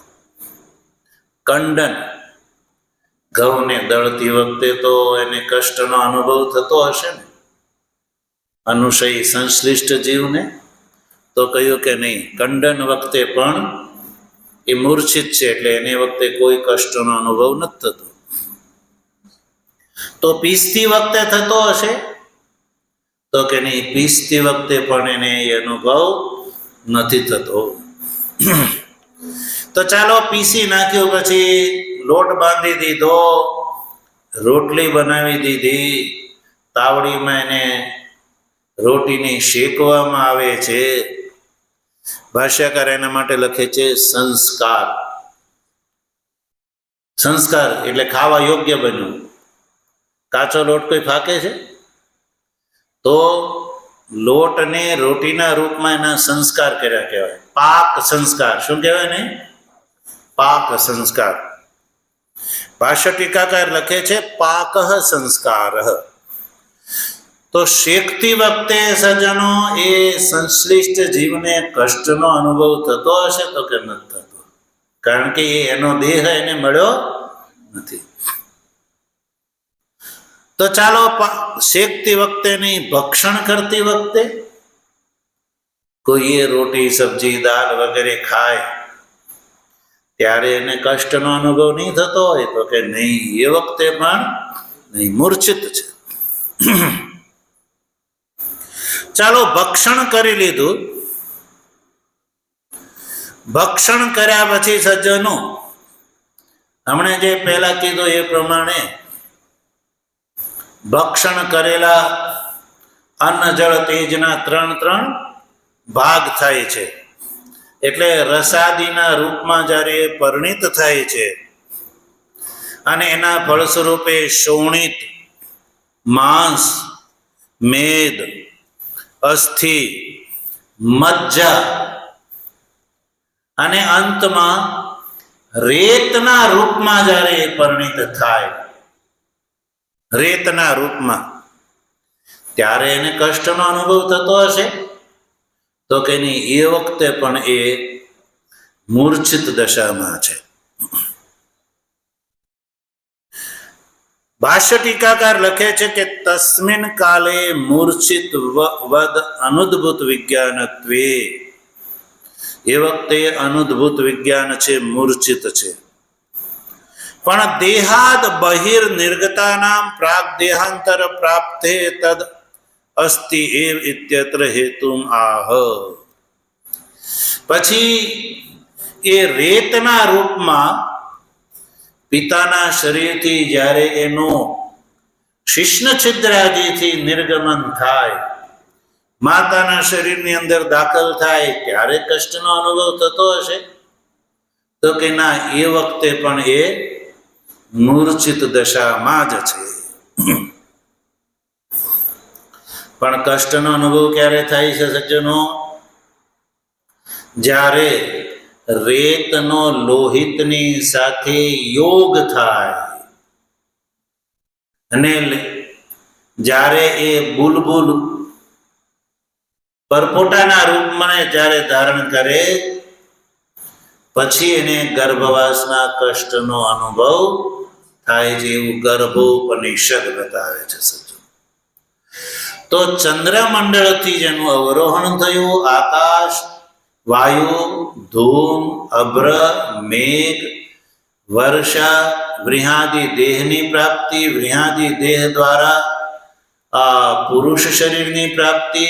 કંડન ઘઉંને દળતી વખતે તો એને કષ્ટનો અનુભવ થતો હશે ને, અનુષયી સંશ્લિષ્ટ જીવને? તો કહ્યું કે નહીં, કંડન વખતે પણ એ મૂર્છિત છે એટલે એને વખતે કોઈ કષ્ટનો અનુભવ નથી થતો. તો પીસતી વખતે થતો હશે? તો કે નહીં, પીસતી વખતે પણ એને એ અનુભવ નથી થતો. તો ચાલો, પીસી નાખ્યો પછી લોટ બાંધી દીધો, રોટલી બનાવી દીધી, તાવડીમાં એને રોટીને શેકવામાં આવે છે. ભાષ્યકાર એના માટે લખે છે સંસ્કાર. સંસ્કાર એટલે ખાવા યોગ્ય બન્યું. કાચો લોટ કોઈ ફાકે છે? તો લોટને રોટીના રૂપમાં એના સંસ્કાર કર્યા કહેવાય. પાક સંસ્કાર. શું કહેવાય ને? પાક સંસ્કાર. ભાષ્ય ટીકાકાર લખે છે પાક સંસ્કાર. તો શેકતી વખતે સજ્જનો એ સંશ્લિષ્ટ જીવને કષ્ટનો અનુભવ થતો હશે તો કે નથી થતો, કારણ કે એનો દેહ એને મળ્યો નથી. તો ચાલો શેકતી વખતે નહીં, ભક્ષણ કરતી વખતે કોઈ રોટી સબ્જી દાળ વગેરે ખાય ત્યારે એને કષ્ટનો અનુભવ નહીં થતો હોય તો કે નહીં, એ વખતે પણ નહીં, મૂર્છિત છે. ચાલો ભક્ષણ કરી લીધું. ભક્ષણ કર્યા પછી સજ્જનો હમણે જે પહેલા કીધું એ પ્રમાણે ભક્ષણ કરેલા અન્ન જળ તેજના 3 ભાગ થાય છે. એટલે રસાદીના રૂપમાં જ્યારે પરિણિત થાય છે અને એના ફળ સ્વરૂપે શોણિત, માંસ, મેદ, અસ્થિ, મજ્જા અને અંતમાં રેતના રૂપમાં જ્યારે પરિણિત થાય, રેતના રૂપમાં, ત્યારે એને કષ્ટનો અનુભવ થતો હશે તો કે નહીં, એ વખતે પણ એ મૂર્છિત દશામાં છે. ભાષ્ય ટીકાકાર લખે છે કે તસ્મિન કાલે મૂર્છિત વદ અનુદ્ભુત વિજ્ઞાનત્વે, એ વખતે અનુદ્ભુત વિજ્ઞાન છે, મૂર્છિત છે. પણ દેહાદ બહિર નિર્ગતાનામ પ્રાગ દેહાંતર પ્રાપ્તે તદ અસ્તિ એવ ઇત્યત્ર હેતુમ આહ. પછી એ રેતના રૂપમાં પિતાના શરીરથી જ્યારે એનો શિશ્ન છિદ્રાદિથી નિર્ગમન થાય, માતાના શરીરની અંદર દાખલ થાય ત્યારે કષ્ટનો અનુભવ થતો હશે તો કે ના, એ વખતે પણ એ મૂર્છિત દશામાં જ છે. પણ કષ્ટનો અનુભવ ક્યારે થાય છે સજ્જનો? જ્યારે રેતનો લોહિતની સાથે યોગ થાય અને જ્યારે એ બુલબુલ પરપોટાના રૂપમાં જ્યારે ધારણ કરે પછી એને ગર્ભવાસના કષ્ટનો અનુભવ થાય છે, એવું ગર્ભોપનિષદ બતાવે છે. તો ચંદ્રમંડળથી જેનું અવરોહણ થયું, આકાશ, વાયુ, ધૂમ, અભ્ર, મેઘ, વર્ષા, વૃહાદિ દેહની પ્રાપ્તિ, વૃહાદિ દેહ દ્વારા પુરુષ શરીરની પ્રાપ્તિ,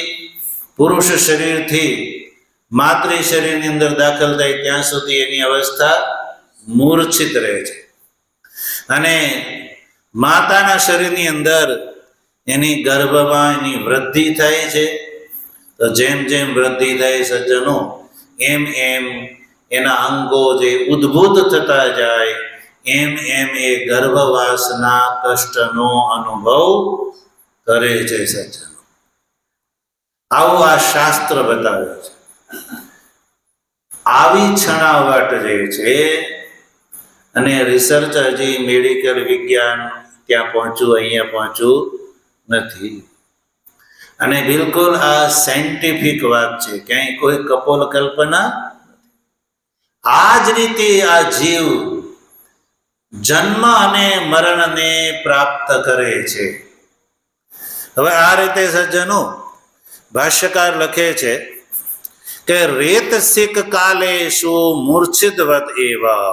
પુરુષ શરીરથી માતૃ શરીરની અંદર દાખલ થાય ત્યાં સુધી એની અવસ્થા મૂર્છિત રહે છે. અને માતાના શરીરની અંદર એની ગર્ભમાં એની વૃદ્ધિ થાય છે. તો જેમ જેમ વૃદ્ધિ થાય સજ્જનો, એમ એમ એના અંગો જે ઉદ્ભુત થતા જાય એમ એમ એ ગર્ભવાસના કષ્ટનો અનુભવ કરે છે સજ્જનો. આવું આ શાસ્ત્ર બતાવે છે. આવી છણાવટ જે છે, અને રિસર્ચ હજી મેડિકલ વિજ્ઞાન ત્યાં પહોંચ્યું, અહીંયા પહોંચ્યું નથી. અને બિલકુલ આ સાયન્ટિફિક વાત છે, ક્યાંય કોઈ કપોલ કલ્પના. આ જ રીતે આ જીવ જન્મ અને મરણને પ્રાપ્ત કરે છે. હવે આ રીતે સજ્જનો ભાષ્યકાર લખે છે કે રેત સિક કાલે શું મૂર્છિતવત એવા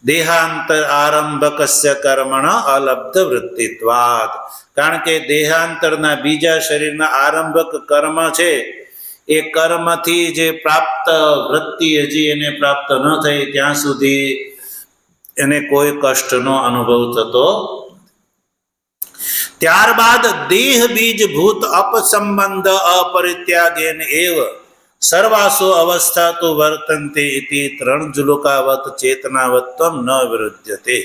દેહાંતર આરંભકસ્ય કર્મણ અલબ્ધ વૃત્તિત્વાત. કારણ કે દેહાંતરના બીજા શરીરના આરંભક કર્મ છે, એ કર્મથી જે પ્રાપ્ત વૃત્તિ હજી એને પ્રાપ્ત ન થઈ ત્યાં સુધી એને કોઈ કષ્ટનો અનુભવ થતો. ત્યારબાદ દેહ બીજભૂત અપસંબંધ અપરિત્યાગેન એવ સર્વાસો અવસ્થા તો વર્તન્તે ઇતિ ત્રણજુલુકાવત ચેતનાવત્વમ ન વિરુદ્ધતે.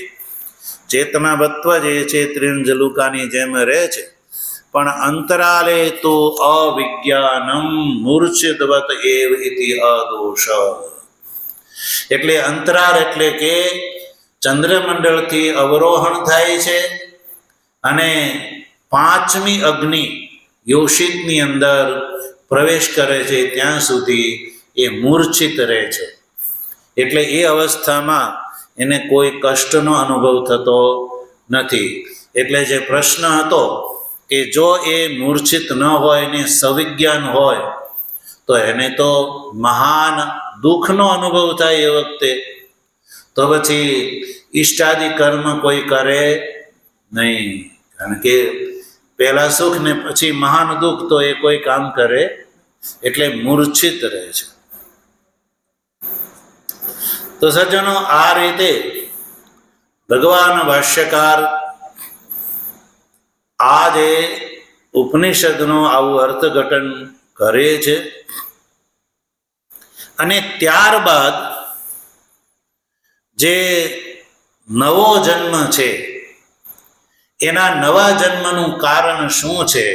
ચેતનાવત્વ જે છે ત્રિણજલુકાની જેમ રહે છે, પણ અંતરાલે તો અવિજ્ઞાનમ મૂર્છિતવત એવ ઇતિ અદોષ. એટલે અંતરાળ એટલે કે ચંદ્રમંડળથી અવરોહણ થાય છે અને પાંચમી અગ્નિ યોષિતની અંદર પ્રવેશ કરે છે ત્યાં સુધી એ મૂર્છિત રહે છે. એટલે એ અવસ્થામાં એને કોઈ કષ્ટનો અનુભવ થતો નથી. એટલે જે પ્રશ્ન હતો કે જો એ મૂર્છિત ન હોય ને સવિજ્ઞાન હોય તો એને તો મહાન દુઃખનો અનુભવ થાય એ વખતે, તો પછી ઈષ્ટાદિ કર્મ કોઈ કરે નહીં. કારણ કે પહેલા સુખ ને પછી મહાન દુઃખ, તો એ કોઈ કામ કરે એટલે મૂર્છિત રહે છે. તો સજ્જનો, આ રીતે ભગવાન ભાષ્યકાર આ જે ઉપનિષદનો આવું અર્થઘટન કરે છે. અને ત્યારબાદ જે નવો જન્મ છે એના નવા જન્મનું કારણ શું છે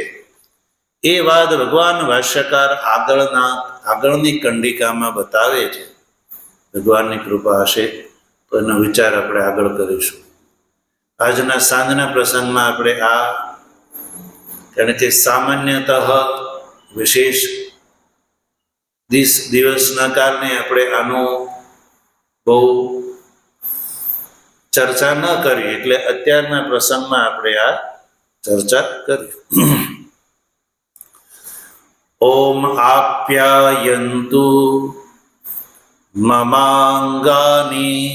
એ વાત ભગવાન ભાષ્યકાર આગળની કંડિકામાં બતાવે છે. ભગવાનની કૃપા હશે તો એનો વિચાર આપણે આગળ કરીશું. આજના સાંજના પ્રસંગમાં આપણે આ, કારણ કે સામાન્યતઃ વિશેષ દિવસના કારણે આપણે આનો બહુ ચર્ચા ન કરી, એટલે અત્યારના પ્રસંગમાં આપણે આ ચર્ચા કરી. ઓમ આપ્યાયન્તુ મમાંગાની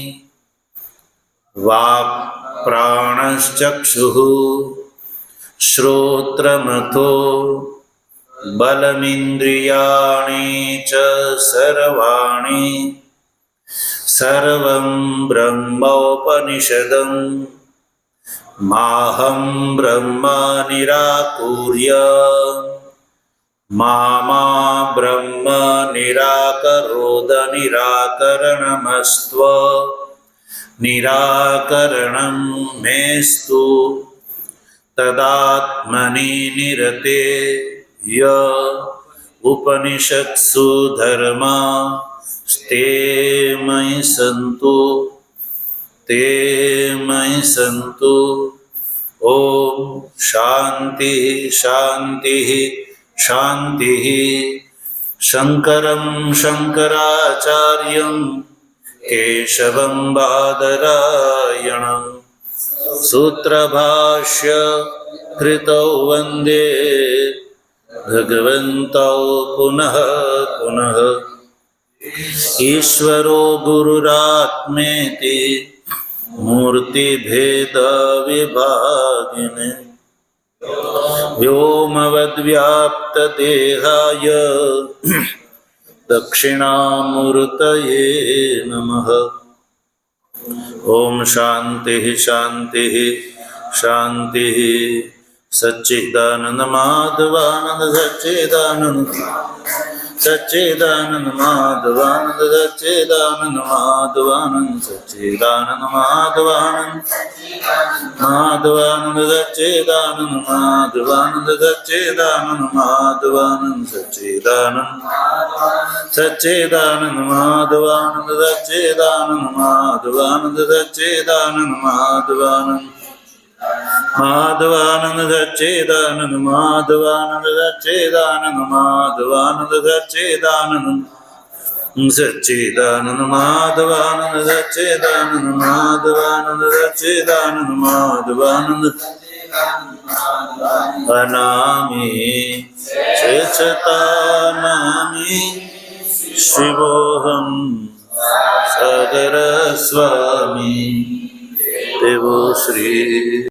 વાક્ પ્રાણશ્ચક્ષુઃ શ્રોત્રમથો બલમિન્દ્રિયાણિ ચ સર્વાણિ સર્વં બ્રહ્મોપનિષદં માહં બ્રહ્મ નિરાકુર્ય મા બ્રહ્મ નિરાકરોદ નિરાકરણમસ્ત્વ નિરાકરણં મેસ્તુ તદાત્મનિ નિરતે ય ઉપનિષત્સુ ધર્મા તે મયિ સંતુ. ઓમ શાંતિ શાંતિ શાંતિ. શંકરં શંકરાચાર્યં કેશવં બાદરાયણં સૂત્રભાષ્ય કૃતૌ વંદે ભગવन्तौ પુનઃ પુનઃ. ઈશ્વરો ગુરુરાત્મેતિ મૂર્તિભેદ વિભાગિને વ્યોમવદ્વ્યાપ્ત દેહાય દક્ષિણામૂર્તયે નમઃ. ઓમ શાંતિ શાંતિ શાંતિ. સચ્ચિદાનંદ માધવાનંદ સચ્ચિદાનંદ સચ્ચિદાનંદ માધવાનંદ સચ્ચિદાનંદ માધવાનંદ સચ્ચિદાનંદ માધવાનંદ માધવાનંદ સચ્ચિદાનંદ માધવાનંદ સચ્ચિદાનંદ માધવાનંદ સચ્ચિદાનંદ સચ્ચિદાનંદ માધવાનંદ સચ્ચિદાનંદ માધવાનંદ સચ્ચિદાનંદ માધવાનંદ માધવાનંદ સચ્ચિદાનંદ માધવાનંદ સચ્ચિદાનંદ માધવાનંદ સચ્ચિદાનંદ સચ્ચિદાનંદ માધવાનંદ સચ્ચિદાનંદ માધવાનંદ સચ્ચિદાનંદ માધવાનંદ અનામિ ચેતતાનામિ શિવોહમ સાગર સ્વામી દેવો શ્રી